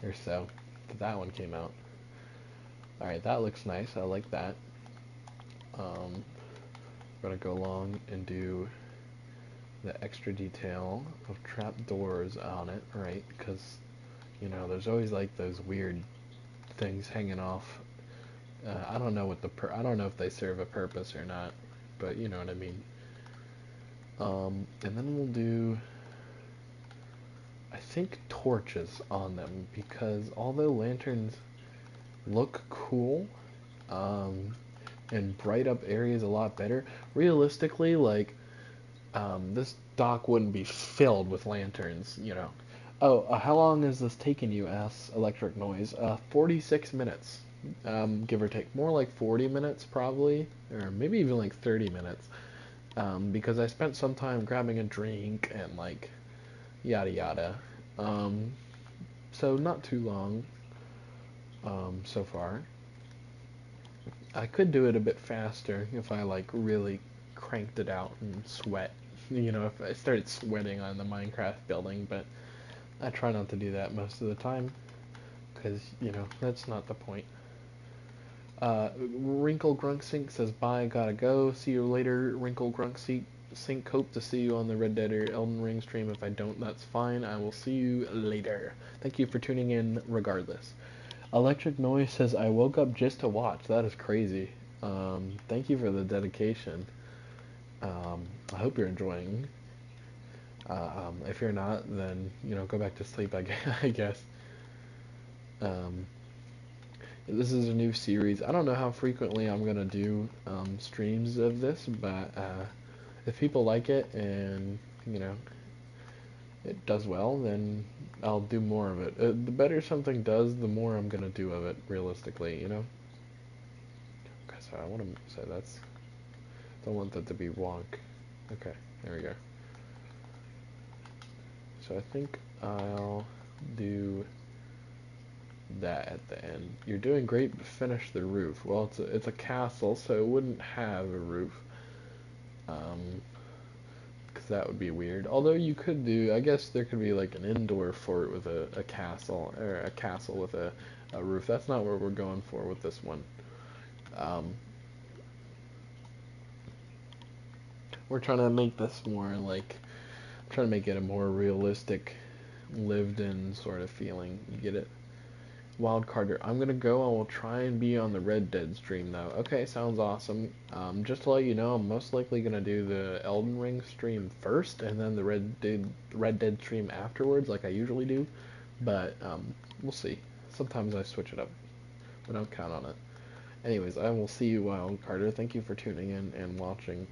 or so, that one came out. All right, that looks nice. I like that. Um, Gonna go along and do the extra detail of trapdoors on it, right? Because you know, there's always like those weird things hanging off. I don't know what I don't know if they serve a purpose or not, but you know what I mean. And then we'll do, I think, torches on them because although lanterns look cool, um, and bright up areas a lot better, realistically, like, this dock wouldn't be filled with lanterns, you know. Oh, how long is this taking you? Asks Electric Noise. 46 minutes, give or take. More like 40 minutes, probably, or maybe even like 30 minutes. Because I spent some time grabbing a drink and like yada yada. Um, so not too long. So far. I could do it a bit faster if I like really cranked it out and sweat. You know, if I started sweating on the Minecraft building, but I try not to do that most of the time because you know that's not the point. Wrinkle Grunk Sink says bye, gotta go. See you later, Wrinkle Grunk Sink. Hope to see you on the Red Dead or Elden Ring stream. If I don't, that's fine. I will see you later. Thank you for tuning in, regardless. Electric Noise says I woke up just to watch. That is crazy. Thank you for the dedication. I hope you're enjoying. If you're not, then you know, go back to sleep. I guess. Um, This is a new series. I don't know how frequently I'm gonna do streams of this, but if people like it and you know it does well, then I'll do more of it. The better something does, the more I'm gonna do of it. Realistically, you know. Okay, so I want to say that's. Don't want that to be wonk. Okay, there we go. So I think I'll do that at the end. You're doing great, but finish the roof. Well, it's a castle, so it wouldn't have a roof. Because that would be weird. Although you could do, I guess there could be like an indoor fort with a castle, or a castle with a roof. That's not what we're going for with this one. Um, we're trying to make this more like, trying to make it a more realistic, lived-in sort of feeling. You get it? Wild Carter. I'm gonna go. I will try and be on the Red Dead stream though. Okay, sounds awesome. Just to let you know, I'm most likely gonna do the Elden Ring stream first, and then the Red Dead stream afterwards, like I usually do. But we'll see. Sometimes I switch it up, but don't count on it. Anyways, I will see you, Wild Carter. Thank you for tuning in and watching.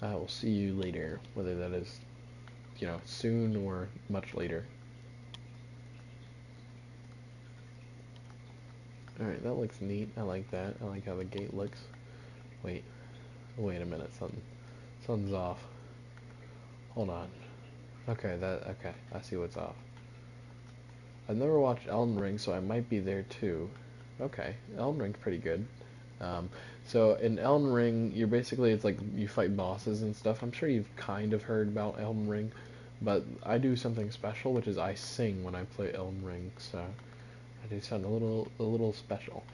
I will see you later, whether that is, soon or much later. Alright, that looks neat. I like that. I like how the gate looks. Wait. Wait a minute. Something's off. Hold on. Okay. I see what's off. I've never watched Elden Ring, so I might be there too. Okay. Elden Ring's pretty good. Um, so in Elden Ring, it's like you fight bosses and stuff. I'm sure you've kind of heard about Elden Ring, but I do something special, which is I sing when I play Elden Ring, so I do sound a little special.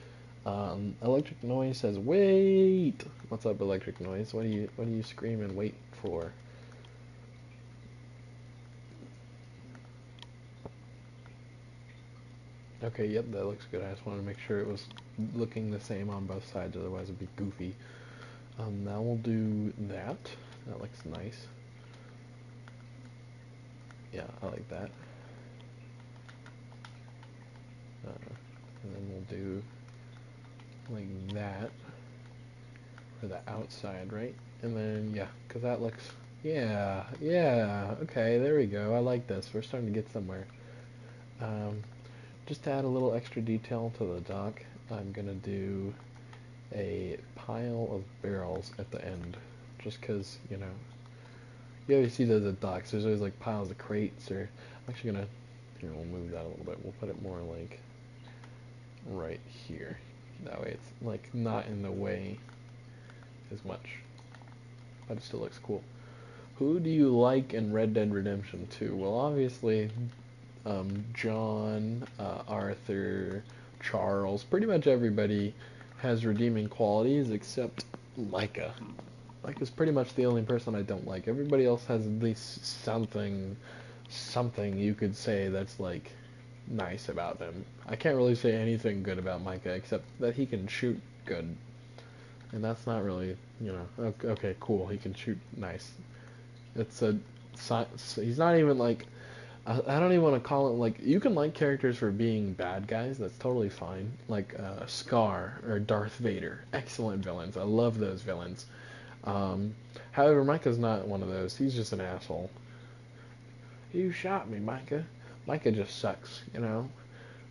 Electric Noise says, "Wait." What's up, Electric Noise? What do you scream and wait for? Okay, yep, that looks good. I just wanted to make sure it was looking the same on both sides, otherwise it'd be goofy. Now we'll do that. That looks nice. Yeah, I like that. And then we'll do like that for the outside, right? And then, yeah, because that looks, yeah, okay, there we go. I like this. We're starting to get somewhere. Just to add a little extra detail to the dock, I'm going to do a pile of barrels at the end. Just because, you always see those at docks. There's always like piles of crates, or I'm actually going to, here, we'll move that a little bit. We'll put it more like right here. That way it's like not in the way as much, but it still looks cool. Who do you like in Red Dead Redemption 2? Well, obviously, John, Arthur, Charles, pretty much everybody has redeeming qualities except Micah. Micah's pretty much the only person I don't like. Everybody else has at least something you could say that's like nice about them. I can't really say anything good about Micah except that he can shoot good. And that's not really, okay, cool, he can shoot nice. It's he's not even like, I don't even want to call it, like, you can like characters for being bad guys, that's totally fine. Like, Scar or Darth Vader, excellent villains, I love those villains. However, Micah's not one of those, he's just an asshole. You shot me, Micah. Micah just sucks,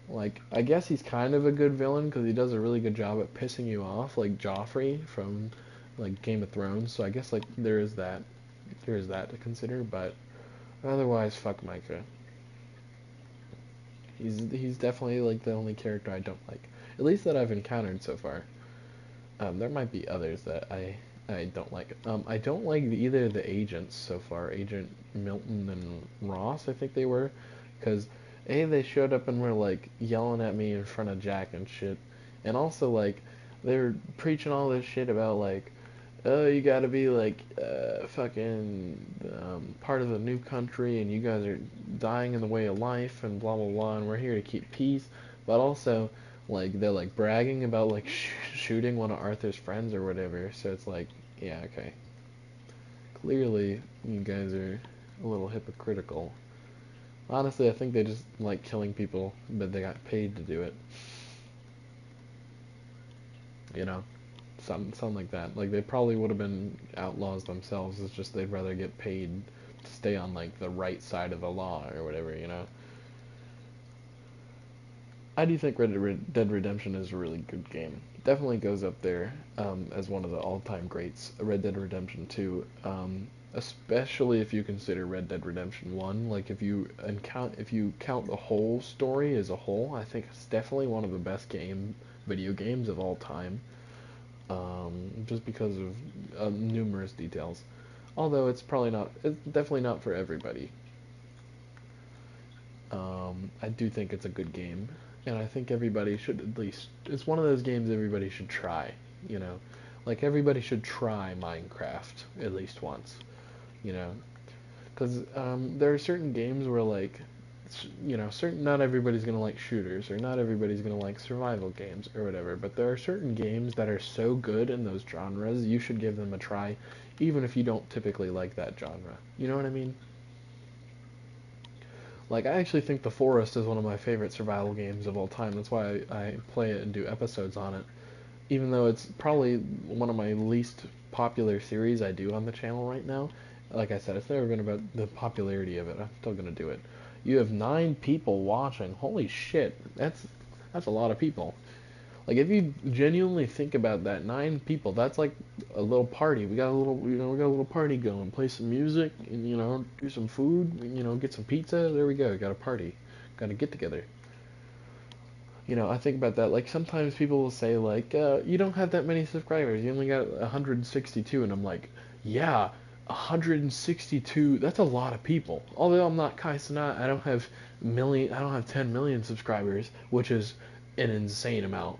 Like, I guess he's kind of a good villain because he does a really good job at pissing you off, like Joffrey from, like, Game of Thrones. So I guess, like, there is that to consider. But otherwise, fuck Micah. He's definitely like the only character I don't like, at least that I've encountered so far. There might be others that I don't like. I don't like either of the agents so far. Agent Milton and Ross, I think they were, because they showed up and were like yelling at me in front of Jack and shit, and also like they were preaching all this shit about like, oh, you gotta be like fucking part of the new country, and you guys are dying in the way of life, and blah blah blah, and we're here to keep peace, but also like they're like bragging about like shooting one of Arthur's friends or whatever. So it's like, yeah, okay. Clearly, you guys are a little hypocritical. Honestly, I think they just like killing people, but they got paid to do it. You know, something like that. Like they probably would have been outlaws themselves. It's just they'd rather get paid to stay on like the right side of the law or whatever. I do think Red Dead Redemption is a really good game. Definitely goes up there as one of the all-time greats. Red Dead Redemption 2, especially if you consider Red Dead Redemption 1. Like if you count the whole story as a whole, I think it's definitely one of the best video games of all time. Just because of numerous details. Although it's definitely not for everybody. I do think it's a good game, and I think everybody should at least. It's one of those games everybody should try. You know, like everybody should try Minecraft at least once. You know, because there are certain games where like not everybody's gonna like shooters, or not everybody's gonna like survival games or whatever. But there are certain games that are so good in those genres, you should give them a try, even if you don't typically like that genre. You know what I mean? Like, I actually think The Forest is one of my favorite survival games of all time. That's why I play it and do episodes on it. Even though it's probably one of my least popular series I do on the channel right now. Like I said, it's never been about the popularity of it. I'm still gonna do it. You have 9 people watching. Holy shit, that's a lot of people. Like, if you genuinely think about that, 9 people, that's like a little party. We got a little party going. Play some music, and do some food. Get some pizza. There we go. Got a party. Got to get together. I think about that. Like, sometimes people will say, like, you don't have that many subscribers. You only got 162, and I'm like, yeah, 162. That's a lot of people. Although I'm not Kai Cenat, I don't have 10 million subscribers, which is an insane amount,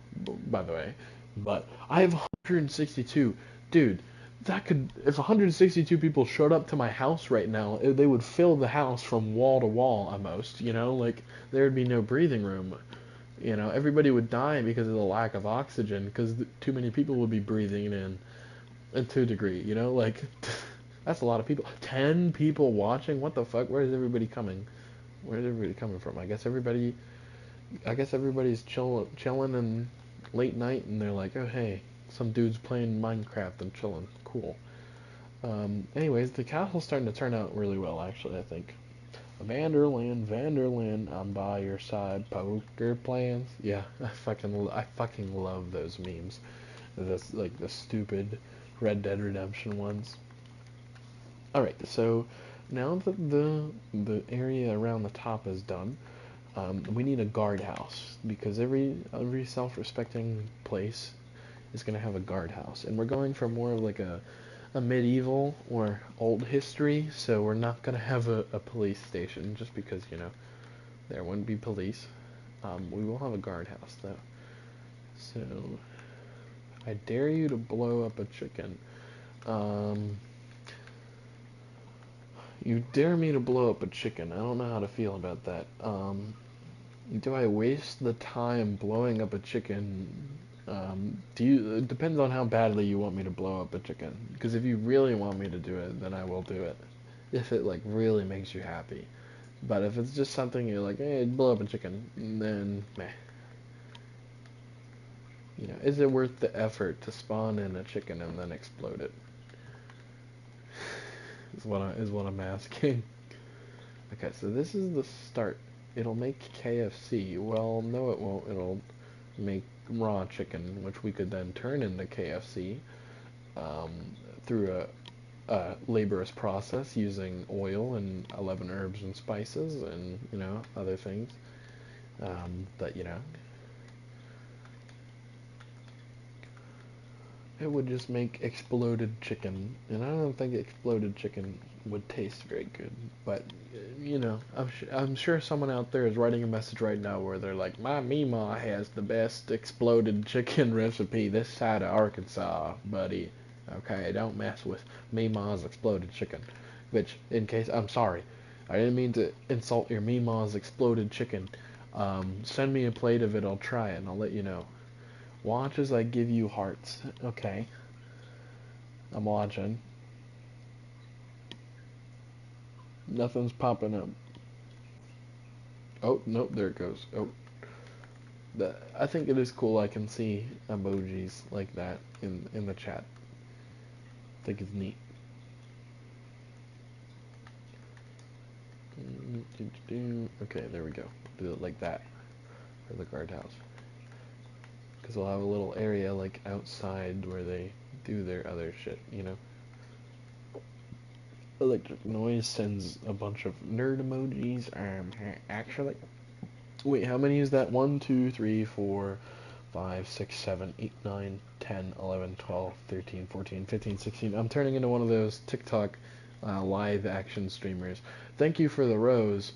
by the way. But I have 162, dude. If 162 people showed up to my house right now, they would fill the house from wall to wall almost. Like, there would be no breathing room. Everybody would die because of the lack of oxygen, because too many people would be breathing it in to a degree. Like, that's a lot of people. 10 people watching. What the fuck? Where's everybody coming? Where's everybody coming from? I guess everybody's chilling and late night, and they're like, oh hey, some dude's playing Minecraft and chilling. Cool. Anyways, the castle's starting to turn out really well, actually. I think. Vanderland, I'm by your side. Poker plans. Yeah, I fucking love those memes. This, like, the stupid Red Dead Redemption ones. All right, so now that the area around the top is done, we need a guardhouse, because every self-respecting place is gonna have a guardhouse, and we're going for more of like a medieval or old history, so we're not gonna have a police station, just because there wouldn't be police. We will have a guardhouse though. So I dare you to blow up a chicken. You dare me to blow up a chicken. I don't know how to feel about that. Do I waste the time blowing up a chicken? It depends on how badly you want me to blow up a chicken. Because if you really want me to do it, then I will do it. If it, like, really makes you happy. But if it's just something you're like, hey, blow up a chicken, then meh. Is it worth the effort to spawn in a chicken and then explode it? Is what I'm asking. Okay, so this is the start. It'll make KFC. Well, no, it won't. It'll make raw chicken, which we could then turn into KFC um, through a laborious process using oil and 11 herbs and spices and other things. But it would just make exploded chicken, and I don't think exploded chicken would taste very good. But I'm sure someone out there is writing a message right now where they're like, my Mima has the best exploded chicken recipe this side of Arkansas, buddy. Okay, don't mess with Mima's exploded chicken. Which, I'm sorry, I didn't mean to insult your Mima's exploded chicken. Send me a plate of it. I'll try it and I'll let you know. Watch as I give you hearts. Okay. I'm watching. Nothing's popping up. Oh, nope, there it goes. Oh. I think it is cool I can see emojis like that in the chat. I think it's neat. Okay, there we go. Do it like that for the guardhouse. Because we'll have a little area like outside where they do their other shit, Electric noise sends a bunch of nerd emojis. Actually, wait, how many is that? 1, 2, 3, 4, 5, 6, 7, 8, 9, 10, 11, 12, 13, 14, 15, 16. I'm turning into one of those TikTok live action streamers. Thank you for the rose.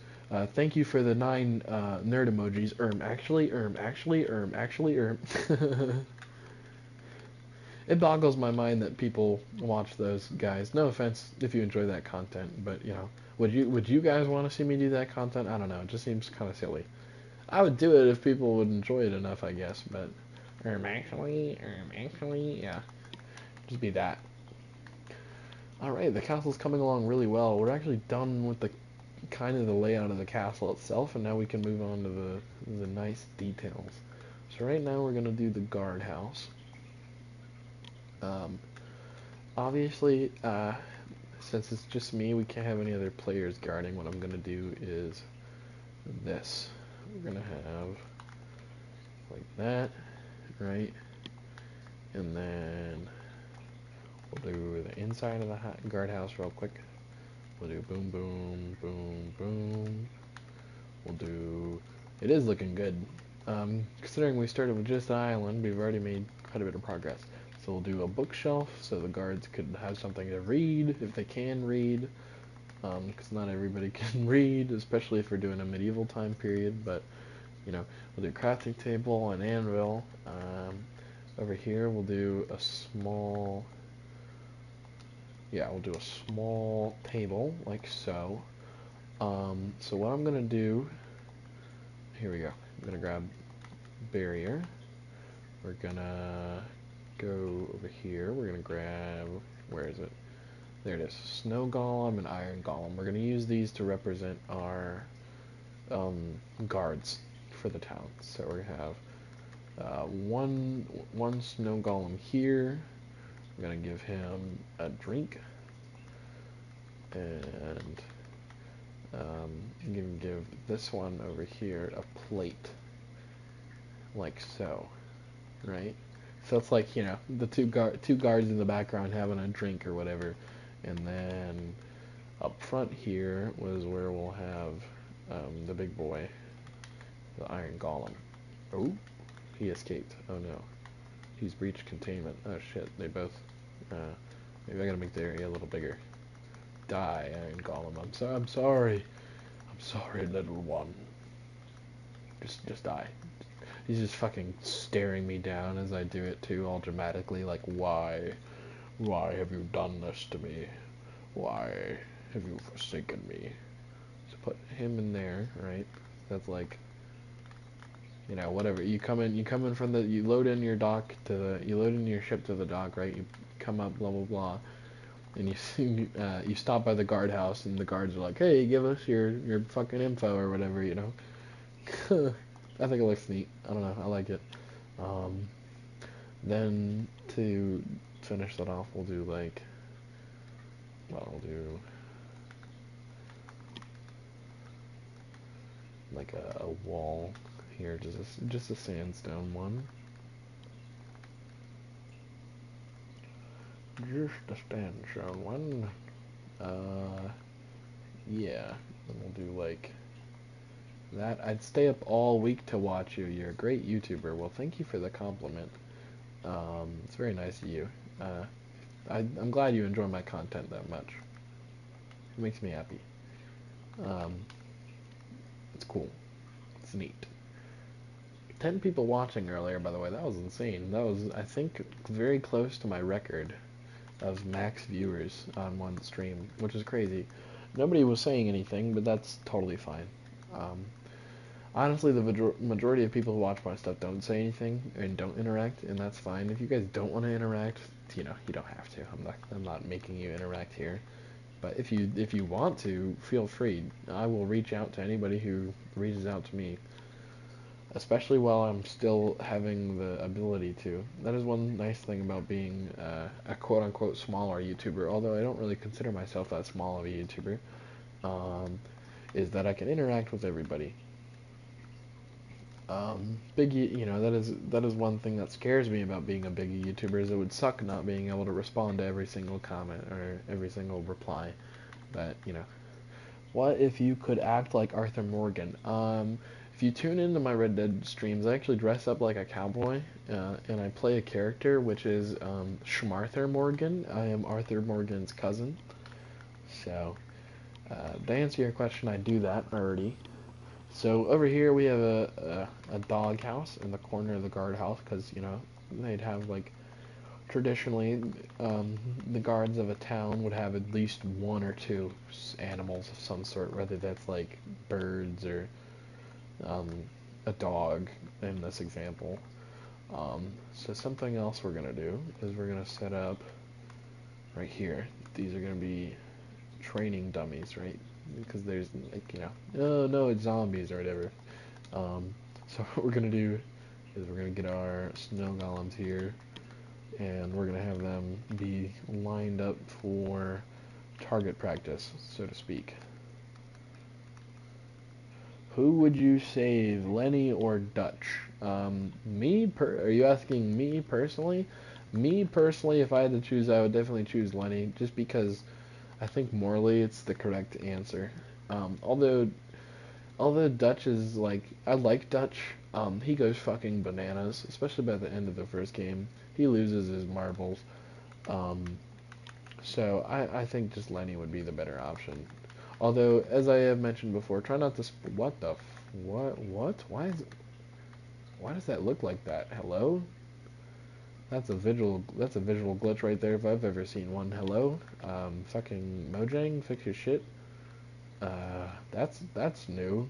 Thank you for the 9 nerd emojis. Actually. It boggles my mind that people watch those guys. No offense if you enjoy that content, but Would you guys want to see me do that content? I don't know. It just seems kind of silly. I would do it if people would enjoy it enough, I guess. But actually, yeah, just be that. All right, the castle's coming along really well. We're actually done with the kind of the layout of the castle itself, and now we can move on to the nice details. So right now we're gonna do the guardhouse. Um, Obviously, since it's just me, we can't have any other players guarding. What I'm gonna do is this. We're gonna have like that, right? And then we'll do the inside of the guardhouse real quick. We'll do boom, boom, boom, boom. We'll do. It is looking good. Considering we started with just an island, we've already made quite a bit of progress. So we'll do a bookshelf so the guards could have something to read if they can read. Because not everybody can read, especially if we're doing a medieval time period. But you know, we'll do a crafting table, an anvil. Over here, we'll do a small. Yeah, we'll do a small table like so. So what I'm gonna do. Here we go. I'm gonna grab barrier. We're gonna go over here. We're gonna grab. Where is it? There it is. Snow golem and iron golem. We're gonna use these to represent our guards for the town. So we're gonna have one snow golem here. I'm gonna give him a drink, and I'm gonna give this one over here a plate, like so, right? So it's like, you know, the two guards in the background having a drink or whatever, and then up front here was where we'll have the big boy, the iron golem. Oh, he escaped. Oh no, he's breached containment. Oh shit, they both. Maybe I gotta make the area a little bigger. Die, iron golem. I'm sorry. I'm sorry, little one. Just die. He's just fucking staring me down as I do it too, all dramatically, like, why? Why have you done this to me? Why have you forsaken me? So put him in there, right? That's like, you know, whatever. You come in from you load in your dock you load in your ship to the dock, right? You come up, blah, blah, blah. And you stop by the guardhouse, and the guards are like, hey, give us your fucking info or whatever, you know? I think it looks neat. I don't know. I like it. Then to finish that off, we'll do like, well, we'll do like a wall here, just a sandstone one. Just a sandstone one. Yeah. Then we'll do like that. I'd stay up all week to watch you. You're a great YouTuber. Well, thank you for the compliment. It's very nice of you. I'm glad you enjoy my content that much. It makes me happy. It's cool. It's neat. 10 people watching earlier, by the way. That was insane. That was, I think, very close to my record of max viewers on one stream, which is crazy. Nobody was saying anything, but that's totally fine. Honestly, the majority of people who watch my stuff don't say anything and don't interact, and that's fine. If you guys don't want to interact, you know, you don't have to. I'm not making you interact here. But if you want to, feel free. I will reach out to anybody who reaches out to me, especially while I'm still having the ability to. That is one nice thing about being a quote-unquote smaller YouTuber, although I don't really consider myself that small of a YouTuber, is that I can interact with everybody. You know, that is one thing that scares me about being a big YouTuber, is it would suck not being able to respond to every single comment or every single reply. But, you know, what if you could act like Arthur Morgan? If you tune into my Red Dead streams, I actually dress up like a cowboy, and I play a character which is Schmarther Morgan. I am Arthur Morgan's cousin. So, to answer your question, I do that already. So over here we have a dog house in the corner of the guardhouse, because, you know, they'd have like traditionally, the guards of a town would have at least one or two animals of some sort, whether that's like birds or um, a dog in this example. So something else we're gonna do is we're gonna set up right here. These are gonna be training dummies, right? Because there's like, oh no, it's zombies or whatever. So what we're gonna do is we're gonna get our snow golems here, and we're gonna have them be lined up for target practice, so to speak. Who would you save, Lenny or Dutch? Are you asking me personally? Me personally, if I had to choose, I would definitely choose Lenny, just because I think morally it's the correct answer. Although Dutch is like, I like Dutch. He goes fucking bananas, especially by the end of the first game. He loses his marbles. Um, so I think just Lenny would be the better option. Although, as I have mentioned before, try not to. What the? What? Why does that look like that? Hello? That's a visual. That's a visual glitch right there if I've ever seen one. Hello? Fucking Mojang, fix your shit. That's new.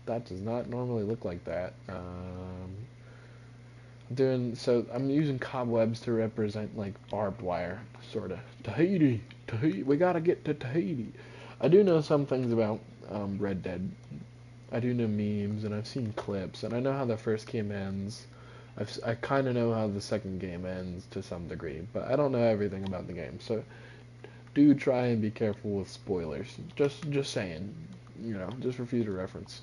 That does not normally look like that. I'm using cobwebs to represent like barbed wire, sort of. Tahiti. We gotta get to Tahiti. I do know some things about Red Dead. I do know memes, and I've seen clips, and I know how the first game ends. I kind of know how the second game ends to some degree, but I don't know everything about the game. So do try and be careful with spoilers. Just saying, just for future reference.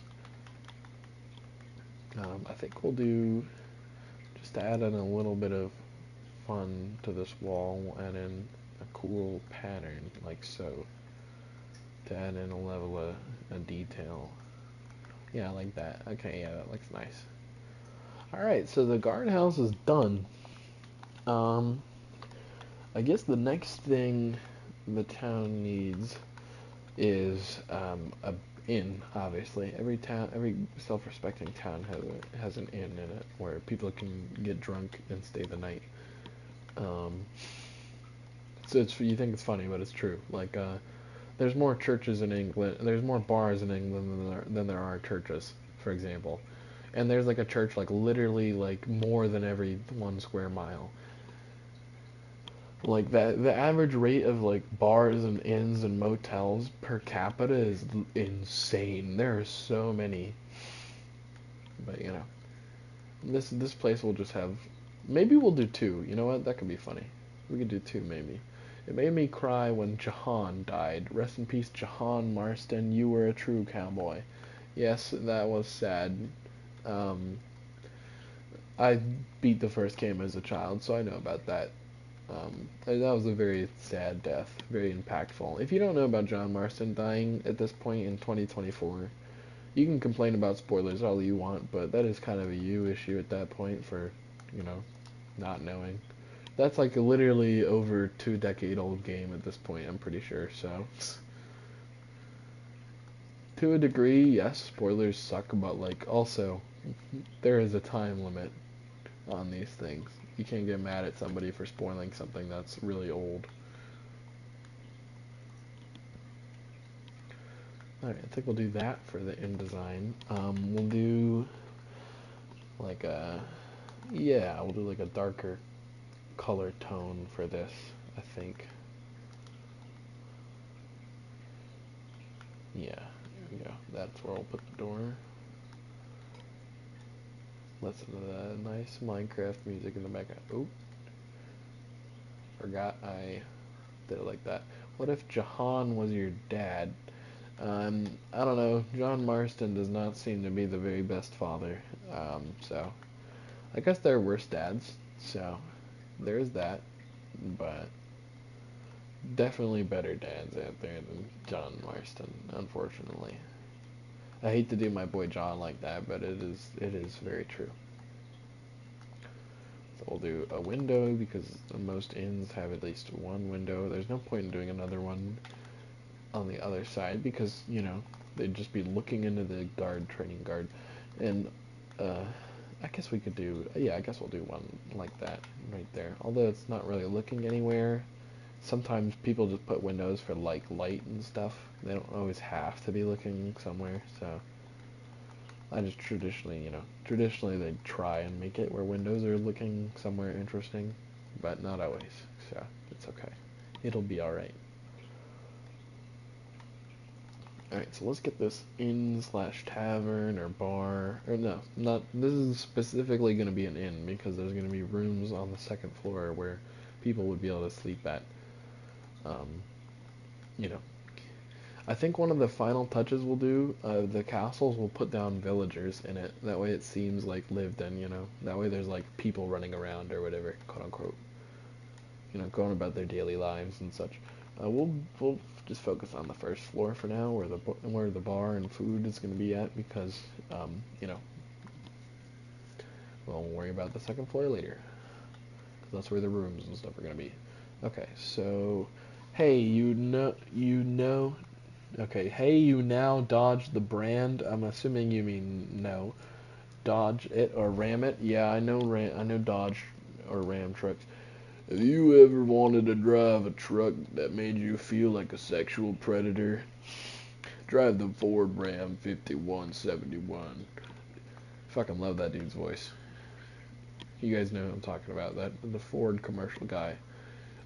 I think we'll do, just to add in a little bit of fun to this wall, add in a cool pattern like so, to add in a level of detail. Yeah, I like that. Okay, yeah, that looks nice. Alright, so the guardhouse is done. I guess the next thing the town needs is a inn. Obviously, every self-respecting town has an inn in it where people can get drunk and stay the night. So you think it's funny, but it's true. Like, there's more churches in England. There's more bars in England than there are churches, for example. And there's like a church like literally like more than every 1 square mile. Like that, the average rate of like bars and inns and motels per capita is insane. There are so many. But this place will just have. Maybe we'll do two. You know what? That could be funny. We could do two maybe. It made me cry when Jahan died. Rest in peace, Jahan Marston. You were a true cowboy. Yes, that was sad. Um, I beat the first game as a child, so I know about that. And that was a very sad death, very impactful. If you don't know about John Marston dying at this point in 2024, you can complain about spoilers all you want, but that is kind of a you issue at that point for, you know, not knowing. That's like a literally over 2 decade old game at this point, I'm pretty sure, so. To a degree, yes, spoilers suck, but like also, there is a time limit on these things. You can't get mad at somebody for spoiling something that's really old. Alright, I think we'll do that for the InDesign. We'll do like we'll do like a darker color tone for this, I think. Yeah, here we go. That's where I'll put the door. Listen to the nice Minecraft music in the background. Oh, forgot I did it like that. What if Jahan was your dad? I don't know. John Marston does not seem to be the very best father. So I guess there are worse dads. So there's that. But definitely better dads out there than John Marston, unfortunately. I hate to do my boy John like that, but it is very true. So we'll do a window because most inns have at least one window. There's no point in doing another one on the other side because they'd just be looking into the training guard, and I guess we could do, yeah, I guess we'll do one like that right there. Although it's not really looking anywhere. Sometimes people just put windows for like light and stuff. They don't always have to be looking somewhere, so I just traditionally they try and make it where windows are looking somewhere interesting, but not always, so it's okay. It'll be alright. Alright, so let's get this inn slash tavern or bar, or no, not, this is specifically going to be an inn because there's going to be rooms on the second floor where people would be able to sleep at. Um, you know, I think one of the final touches we'll do, the castles will put down villagers in it. That way it seems like lived in, That way there's like people running around or whatever, quote unquote. Going about their daily lives and such. We'll just focus on the first floor for now, where the bar and food is going to be at, because we'll worry about the second floor later, because that's where the rooms and stuff are going to be. Okay, so hey, Okay, hey, you now dodge the brand. I'm assuming you mean no. Dodge it or ram it. Yeah, I know Dodge or Ram trucks. Have you ever wanted to drive a truck that made you feel like a sexual predator? Drive the Ford Ram 5171. Fucking love that dude's voice. You guys know who I'm talking about, the Ford commercial guy.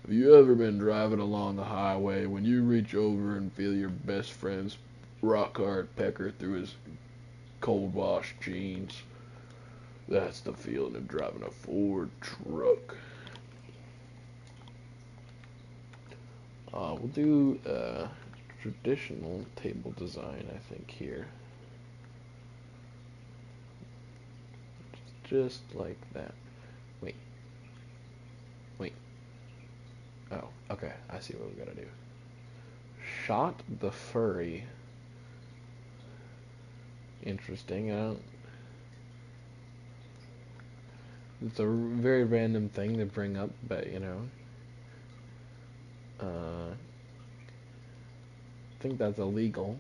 Have you ever been driving along the highway when you reach over and feel your best friend's rock hard pecker through his cold washed jeans? That's the feeling of driving a Ford truck. We'll do traditional table design, I think, here. Just like that. Wait. Oh, okay. I see what we gotta do. Shot the furry. Interesting. It's a very random thing to bring up, but I think that's illegal.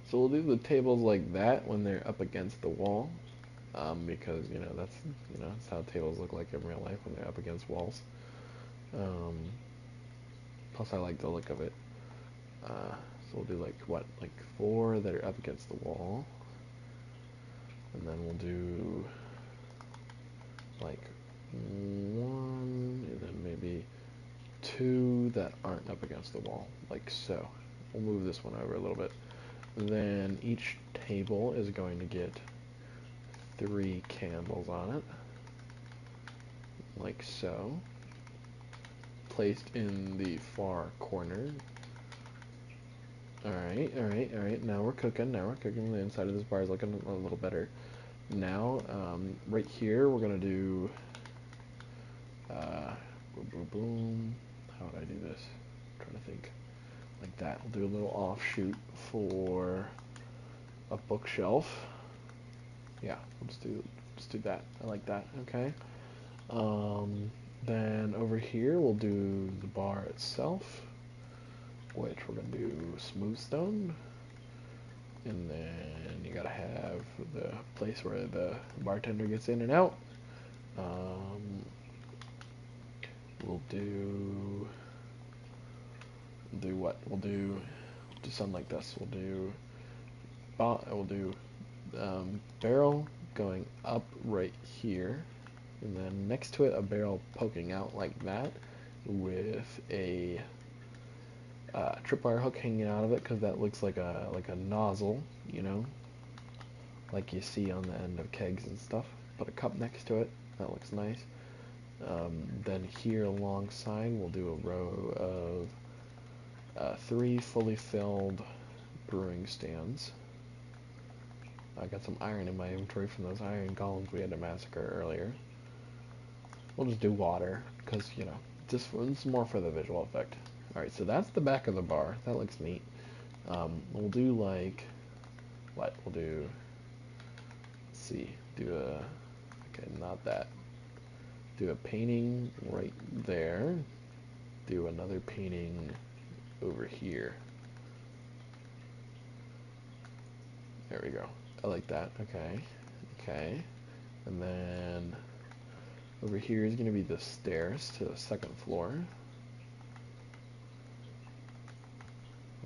So we'll do the tables like that when they're up against the wall, because that's how tables look like in real life when they're up against walls. Plus, I like the look of it. So we'll do like 4 that are up against the wall, and then we'll do like 1, and then maybe 2 that aren't up against the wall, like so. We'll move this one over a little bit. Then each table is going to get 3 candles on it, like so, placed in the far corner. Alright, now we're cooking, the inside of this bar is looking a little better. Now, right here, we're gonna do, boom, boom, boom, how would I do this? I'm trying to think, like that. We'll do a little offshoot for a bookshelf. Yeah, we'll just do that. I like that. Okay. Then over here we'll do the bar itself, which we're gonna do smooth stone, and then you gotta have the place where the bartender gets in and out. We'll do what? We'll do something like this. We'll do barrel going up right here, and then next to it a barrel poking out like that with a tripwire hook hanging out of it, because that looks like a nozzle, like you see on the end of kegs and stuff. Put a cup next to it. That looks nice. Then here alongside we'll do a row of 3 fully filled brewing stands. I got some iron in my inventory from those iron golems we had to massacre earlier. We'll just do water, because, it's more for the visual effect. Alright, so that's the back of the bar. That looks neat. We'll do like, what? We'll do, let's see, okay, not that. Do a painting right there. Do another painting over here. There we go. I like that. Okay. Okay. And then over here is going to be the stairs to the second floor.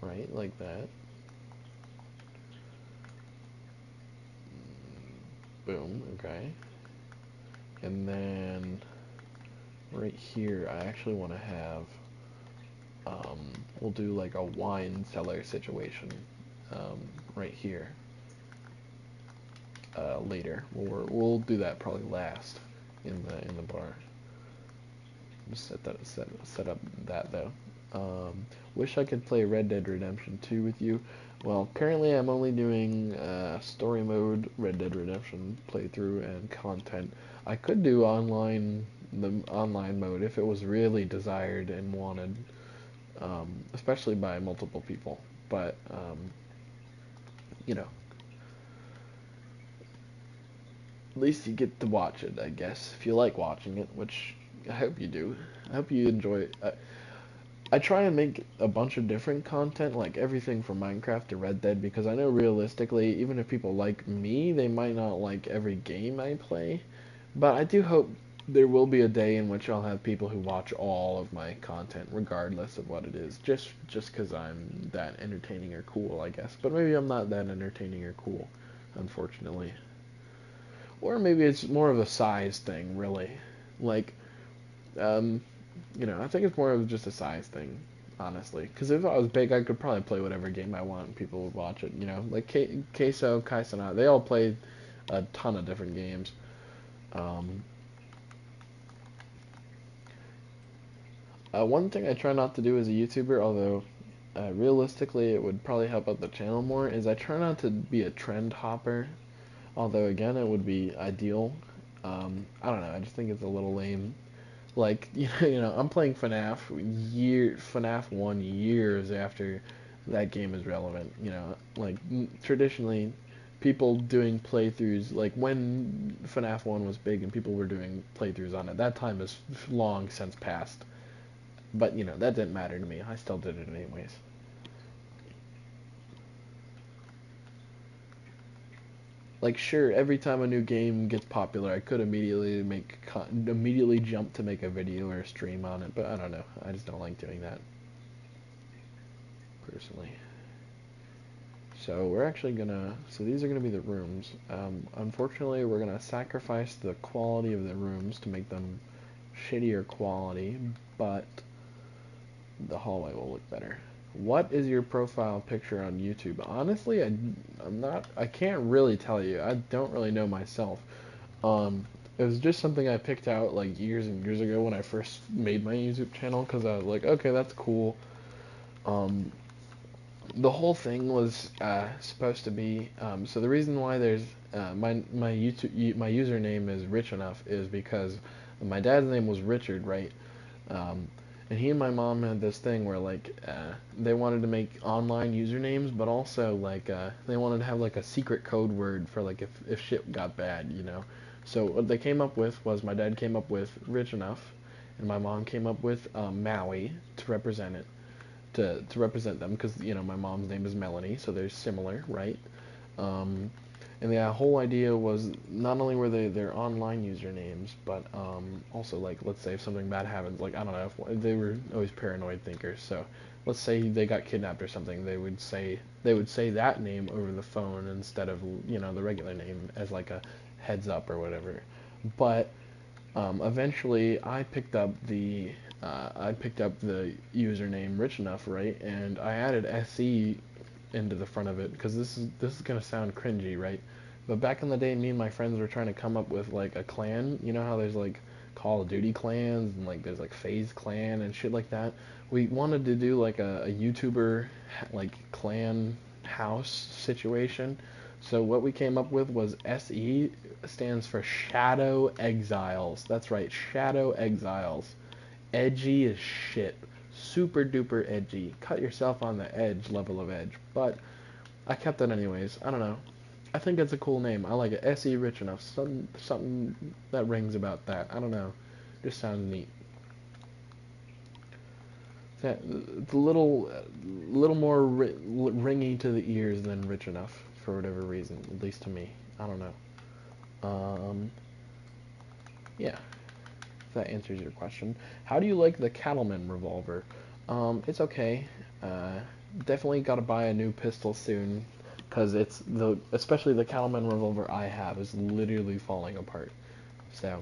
Right, like that. Boom, okay. And then right here, I actually want to have, we'll do like a wine cellar situation right here later. We'll do that probably last in the bar. Just set up that though. Wish I could play Red Dead Redemption 2 with you. Well, currently I'm only doing story mode Red Dead Redemption playthrough and content. I could do the online mode if it was really desired and wanted, especially by multiple people. But you know, at least you get to watch it, I guess, if you like watching it, which I hope you do. I hope you enjoy it. I try and make a bunch of different content, like everything from Minecraft to Red Dead, because I know realistically, even if people like me, they might not like every game I play. But I do hope there will be a day in which I'll have people who watch all of my content, regardless of what it is, just because I'm that entertaining or cool, I guess. But maybe I'm not that entertaining or cool, unfortunately. Or maybe it's more of a size thing, really. Like, um, I think it's more of just a size thing, honestly. Because if I was big, I could probably play whatever game I want and people would watch it. Like Queso, Kaisana, they all play a ton of different games. Um, One thing I try not to do as a YouTuber, although realistically it would probably help out the channel more, is I try not to be a trend hopper. Although again, it would be ideal. I don't know. I just think it's a little lame. Like I'm playing FNAF 1 years after that game is relevant. Like traditionally, people doing playthroughs, like when FNAF 1 was big and people were doing playthroughs on it, that time is long since past. But that didn't matter to me. I still did it anyways. Like sure, every time a new game gets popular, I could immediately jump to make a video or a stream on it, but I don't know. I just don't like doing that personally. So we're actually so these are gonna be the rooms. Unfortunately, we're gonna sacrifice the quality of the rooms to make them shittier quality, but the hallway will look better. What is your profile picture on YouTube? Honestly, I can't really tell you. I don't really know myself. It was just something I picked out like years and years ago when I first made my YouTube channel because I was like, okay, that's cool. The whole thing was supposed to be so the reason why there's my username is Rich Enough is because my dad's name was Richard, right? Um, and he and my mom had this thing where like they wanted to make online usernames, but also like they wanted to have like a secret code word for like if shit got bad. So what they came up with was my dad came up with Rich Enough, and my mom came up with Maui to represent it, to represent them because my mom's name is Melanie, so they're similar, right? Um, and the whole idea was not only were they their online usernames, but also like let's say if something bad happens, like I don't know, if they were always paranoid thinkers. So let's say they got kidnapped or something, they would say that name over the phone instead of the regular name as like a heads up or whatever. But eventually I picked up the username Rich Enough, right? And I added SE into the front of it because this is gonna sound cringy, right? But back in the day, me and my friends were trying to come up with like a clan. You know how there's like Call of Duty clans and like there's like FaZe clan and shit like that. We wanted to do like a YouTuber like clan house situation. So what we came up with was SE stands for Shadow Exiles. That's right, Shadow Exiles. Edgy as shit. Super duper edgy. Cut yourself on the edge level of edge. But I kept it anyways. I don't know. I think it's a cool name. I like it. SE Rich Enough. Something that rings about that. I don't know. Just sounds neat. It's a little more ringy to the ears than Rich Enough, for whatever reason, at least to me. I don't know. Yeah, if that answers your question. How do you like the Cattleman revolver? It's okay. Uh, Definitely got to buy a new pistol soon, because especially the Cattleman revolver I have is literally falling apart. So,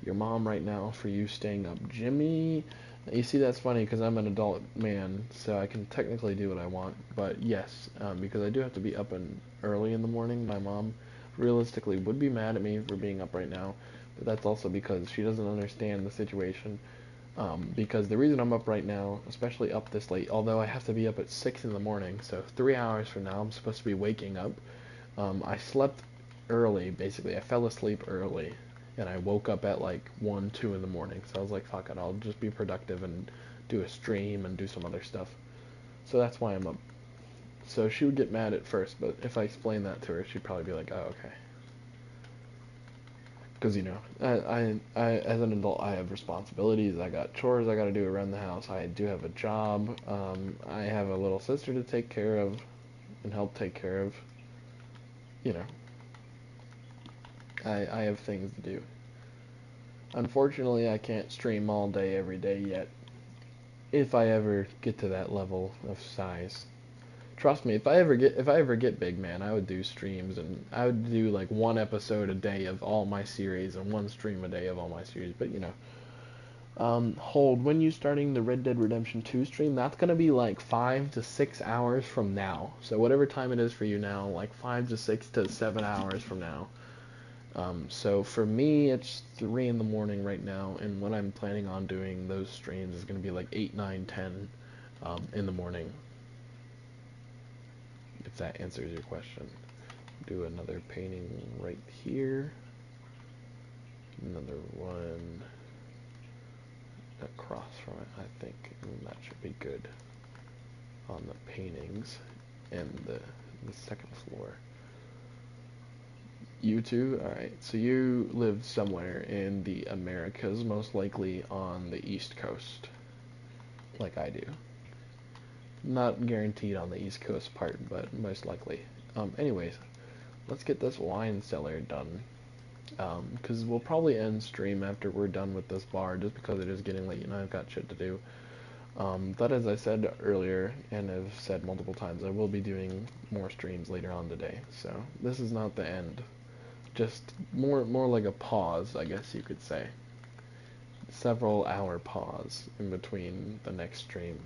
your mom right now for you staying up, Jimmy. You see, that's funny because I'm an adult man, so I can technically do what I want. But yes, because I do have to be up early in the morning. My mom realistically would be mad at me for being up right now, but that's also because she doesn't understand the situation. Because the reason I'm up right now, especially up this late, although I have to be up at 6 in the morning, so 3 hours from now I'm supposed to be waking up. I slept early, basically. I fell asleep early, and I woke up at like 1, 2 in the morning. So I was like, fuck it, I'll just be productive and do a stream and do some other stuff. So that's why I'm up. So she would get mad at first, but if I explained that to her, she'd probably be like, oh, okay. Because, as an adult, I have responsibilities. I got chores I got to do around the house. I do have a job. I have a little sister to take care of and help take care of. You know, I have things to do. Unfortunately, I can't stream all day every day yet. If I ever get to that level of size. Trust me, if I ever get big, man, I would do streams, and I would do like one episode a day of all my series and one stream a day of all my series. But hold, when you starting the Red Dead Redemption 2 stream, that's gonna be like 5 to 6 hours from now. So whatever time it is for you now, like 5 to 6 to 7 hours from now. So for me, it's 3 in the morning right now, and what I'm planning on doing those streams is gonna be like 8, 9, 10 in the morning. If that answers your question. Do another painting right here. Another one across from it, I think. And that should be good on the paintings and the second floor. You too? Alright, so you live somewhere in the Americas, most likely on the East Coast, like I do. Not guaranteed on the East Coast part, but most likely. Anyways, let's get this wine cellar done. Because we'll probably end stream after we're done with this bar, just because it is getting late and I've got shit to do. But as I said earlier, and have said multiple times, I will be doing more streams later on today. So this is not the end. Just more like a pause, I guess you could say. Several hour pause in between the next stream.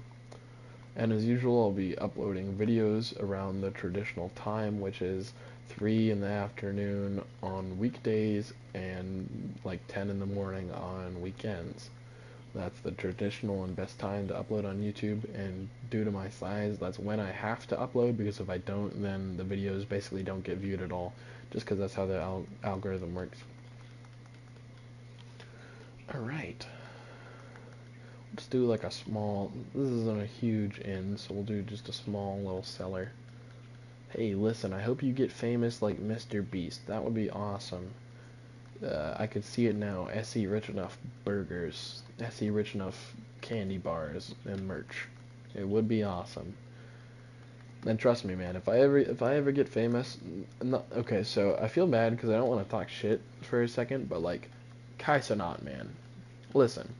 And as usual, I'll be uploading videos around the traditional time, which is 3 in the afternoon on weekdays and like 10 in the morning on weekends. That's the traditional and best time to upload on YouTube, and due to my size, that's when I have to upload, because if I don't, then the videos basically don't get viewed at all, just because that's how the algorithm works. Alright. Let's do like a small, this isn't a huge inn, so we'll do just a small little cellar. Hey, listen, I hope you get famous like Mr. Beast. That would be awesome. I could see it now. SE Rich Enough burgers, SE Rich Enough candy bars and merch. It would be awesome. And trust me, man, if I ever get famous, okay, so I feel bad because I don't want to talk shit for a second, but like, Kai Cenat, man, listen.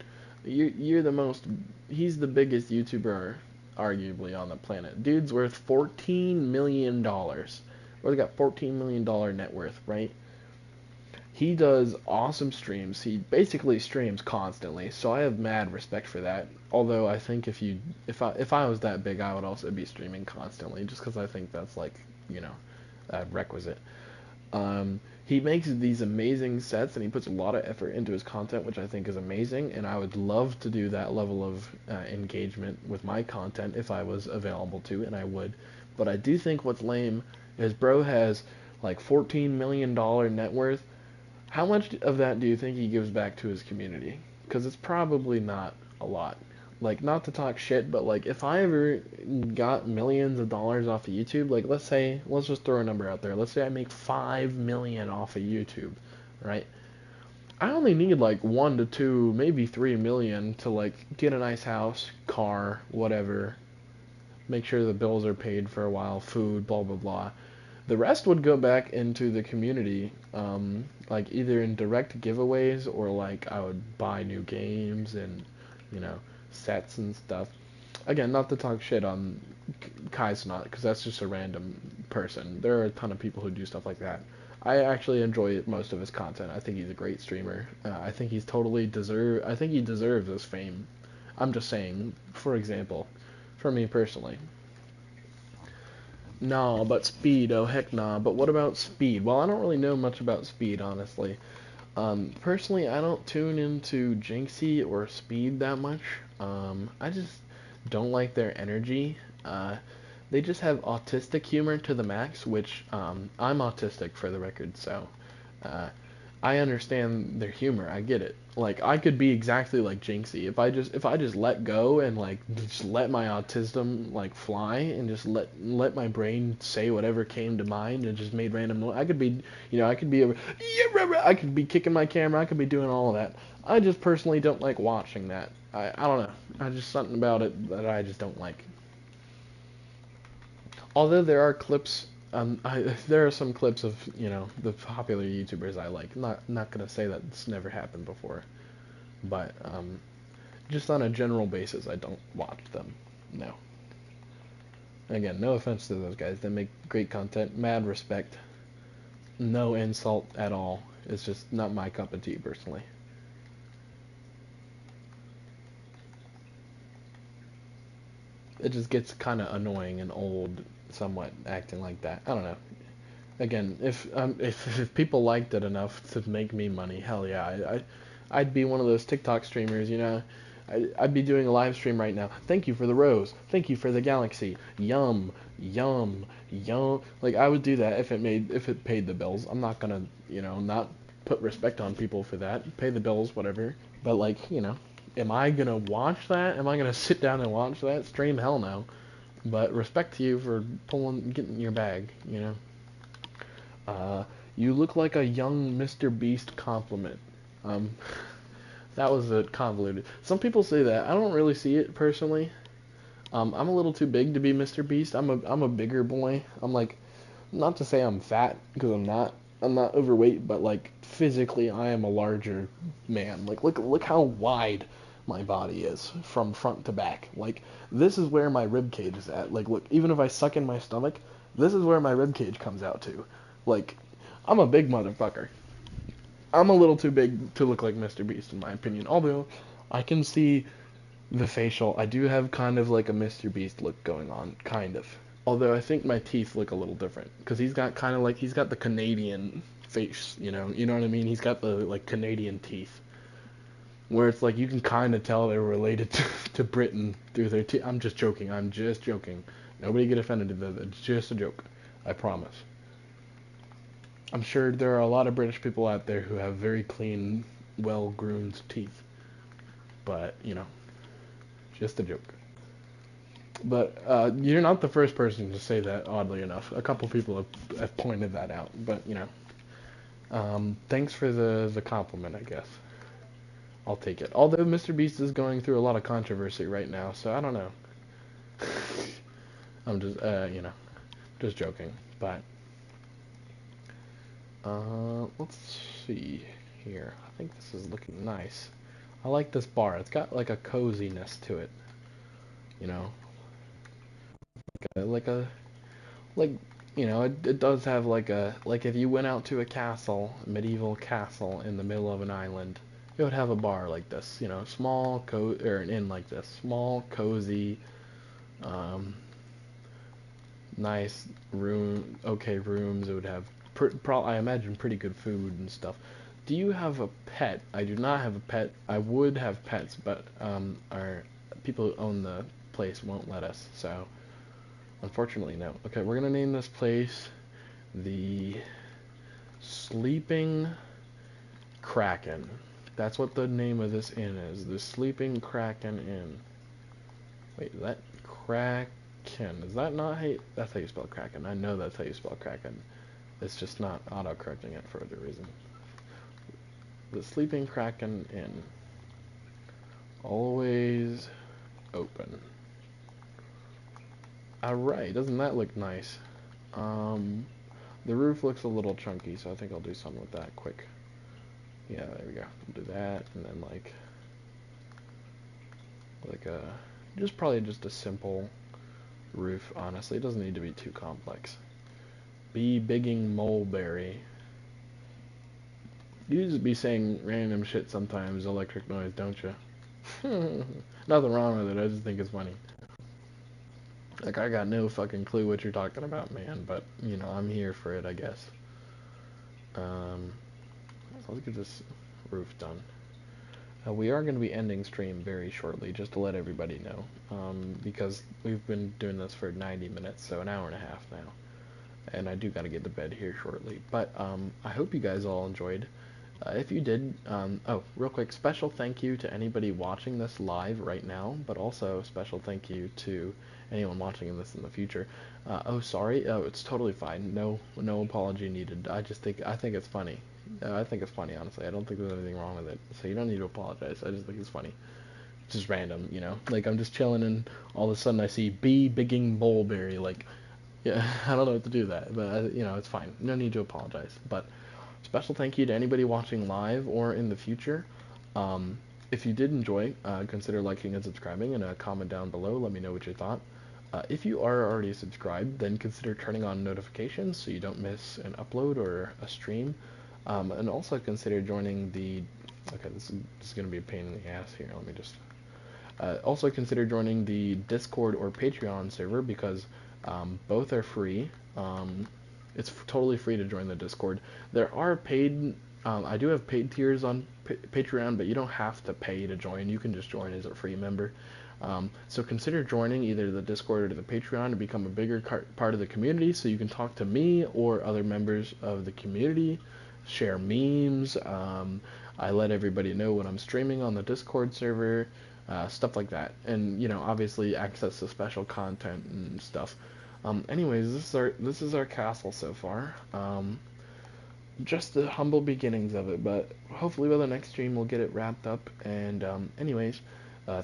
You're the most. He's the biggest YouTuber, arguably, on the planet. Dude's worth $14 million. Or they got $14 million net worth, right? He does awesome streams. He basically streams constantly, so I have mad respect for that. Although I think if I was that big, I would also be streaming constantly, just because I think that's like a requisite. He makes these amazing sets, and he puts a lot of effort into his content, which I think is amazing, and I would love to do that level of engagement with my content if I was available to, and I would. But I do think what's lame is bro has like $14 million net worth. How much of that do you think he gives back to his community? Because it's probably not a lot. Like, not to talk shit, but like, if I ever got millions of dollars off of YouTube, like, let's just throw a number out there. Let's say I make 5 million off of YouTube, right? I only need like 1 to 2, maybe 3 million to like get a nice house, car, whatever, make sure the bills are paid for a while, food, blah blah blah. The rest would go back into the community, like either in direct giveaways or like I would buy new games and, you know, sets and stuff. Again, not to talk shit on Kai's not, because that's just a random person. There are a ton of people who do stuff like that. I actually enjoy most of his content. I think he's a great streamer. I think he's totally deserve. I think he deserves this fame. I'm just saying, for example, for me personally. No, but Speed, oh heck nah. But what about Speed? Well, I don't really know much about Speed, honestly. Personally, I don't tune into Jinxie or Speed that much. I just don't like their energy. They just have autistic humor to the max, which I'm autistic for the record, so uh, I understand their humor. I get it. Like I could be exactly like Jinxie if I just let go and like just let my autism like fly and just let my brain say whatever came to mind and just made random I could be, you know, I could be kicking my camera, I could be doing all of that. I just personally don't like watching that. I don't know. I just something about it that I just don't like. Although there are clips, there are some clips of, you know, the popular YouTubers I like. Not gonna say that it's never happened before, but just on a general basis, I don't watch them. No. Again, no offense to those guys. They make great content. Mad respect. No insult at all. It's just not my cup of tea personally. It just gets kind of annoying and old, somewhat acting like that. I don't know. Again, if people liked it enough to make me money, hell yeah, I'd be one of those TikTok streamers, you know. I'd be doing a live stream right now. Thank you for the rose. Thank you for the galaxy. Yum, yum, yum. Like I would do that if it paid the bills. I'm not gonna, you know, not put respect on people for that. Pay the bills, whatever. But like, you know, am I gonna watch that? Am I gonna sit down and watch that stream? Hell no. But respect to you for getting your bag, you know. Uh, you look like a young Mr. Beast compliment. Um, that was a convoluted. Some people say that. I don't really see it personally. I'm a little too big to be Mr. Beast. I'm a bigger boy. I'm like, not to say I'm fat because I'm not. I'm not overweight, but like physically, I am a larger man. Like look how wide my body is from front to back. Like this is where my rib cage is at. Like look, even if I suck in my stomach, this is where my rib cage comes out to. Like I'm a big motherfucker. I'm a little too big to look like Mr. Beast in my opinion. Although I can see the facial. I do have kind of like a Mr. Beast look going on, kind of. Although I think my teeth look a little different because he's got kind of like he's got the Canadian face, you know what I mean? He's got the like Canadian teeth, where it's like you can kind of tell they're related to Britain through their teeth. I'm just joking. I'm just joking. Nobody get offended. It's just a joke. I promise. I'm sure there are a lot of British people out there who have very clean, well-groomed teeth, but you know, just a joke. But you're not the first person to say that, oddly enough. A couple people have pointed that out. But, you know, thanks for the compliment, I guess. I'll take it. Although Mr. Beast is going through a lot of controversy right now, so I don't know. I'm just, you know, just joking. But, let's see here. I think this is looking nice. I like this bar. It's got like a coziness to it. You know, like a like you know it does have like if you went out to a castle, a medieval castle in the middle of an island, it would have a bar like this, you know, or an inn like this, small, cozy, um, nice room, okay rooms. It would have I imagine pretty good food and stuff. Do you have a pet? I do not have a pet. I would have pets, but our people who own the place won't let us, so unfortunately, no. Okay, we're gonna name this place the Sleeping Kraken. That's what the name of this inn is. The Sleeping Kraken Inn. Wait, is that Kraken? Is that not how that's how you spell Kraken? I know that's how you spell Kraken. It's just not auto-correcting it for other reason. The Sleeping Kraken Inn. Always open. Alright, doesn't that look nice? The roof looks a little chunky, so I think I'll do something with that quick. Yeah, there we go. We'll do that, and then like a, just probably just a simple roof, honestly. It doesn't need to be too complex. Be bigging mulberry. You just be saying random shit sometimes, electric noise, don't you? Nothing wrong with it, I just think it's funny. Like, I got no fucking clue what you're talking about, man, but, you know, I'm here for it, I guess. So let's get this roof done. We are going to be ending stream very shortly, just to let everybody know, because we've been doing this for 90 minutes, so an hour and a half now, and I do got to get to bed here shortly, but I hope you guys all enjoyed. If you did, oh, real quick, special thank you to anybody watching this live right now, but also special thank you to anyone watching this in the future. Oh, sorry, oh, it's totally fine, no apology needed. I think it's funny. I think it's funny, honestly. I don't think there's anything wrong with it, so you don't need to apologize. I just think it's funny. It's just random, you know? Like, I'm just chilling, and all of a sudden I see B bigging mulberry, like, yeah, I don't know what to do with that, but, you know, it's fine. No need to apologize, but special thank you to anybody watching live or in the future. If you did enjoy, consider liking and subscribing, and comment down below. Let me know what you thought. If you are already subscribed, then consider turning on notifications so you don't miss an upload or a stream. And also consider joining the... Okay, this is going to be a pain in the ass here. Let me just... also consider joining the Discord or Patreon server because both are free. It's totally free to join the Discord. There are paid... I do have paid tiers on Patreon, but you don't have to pay to join. You can just join as a free member. So consider joining either the Discord or the Patreon to become a bigger part of the community so you can talk to me or other members of the community, share memes. I let everybody know when I'm streaming on the Discord server, stuff like that. And, you know, obviously access to special content and stuff. Anyways, this is our castle so far. Just the humble beginnings of it, but hopefully by the next stream we'll get it wrapped up. And anyways,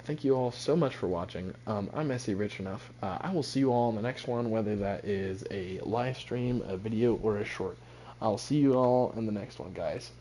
thank you all so much for watching. I'm Messy Rich Enough. I will see you all in the next one, whether that is a live stream, a video, or a short. I'll see you all in the next one, guys.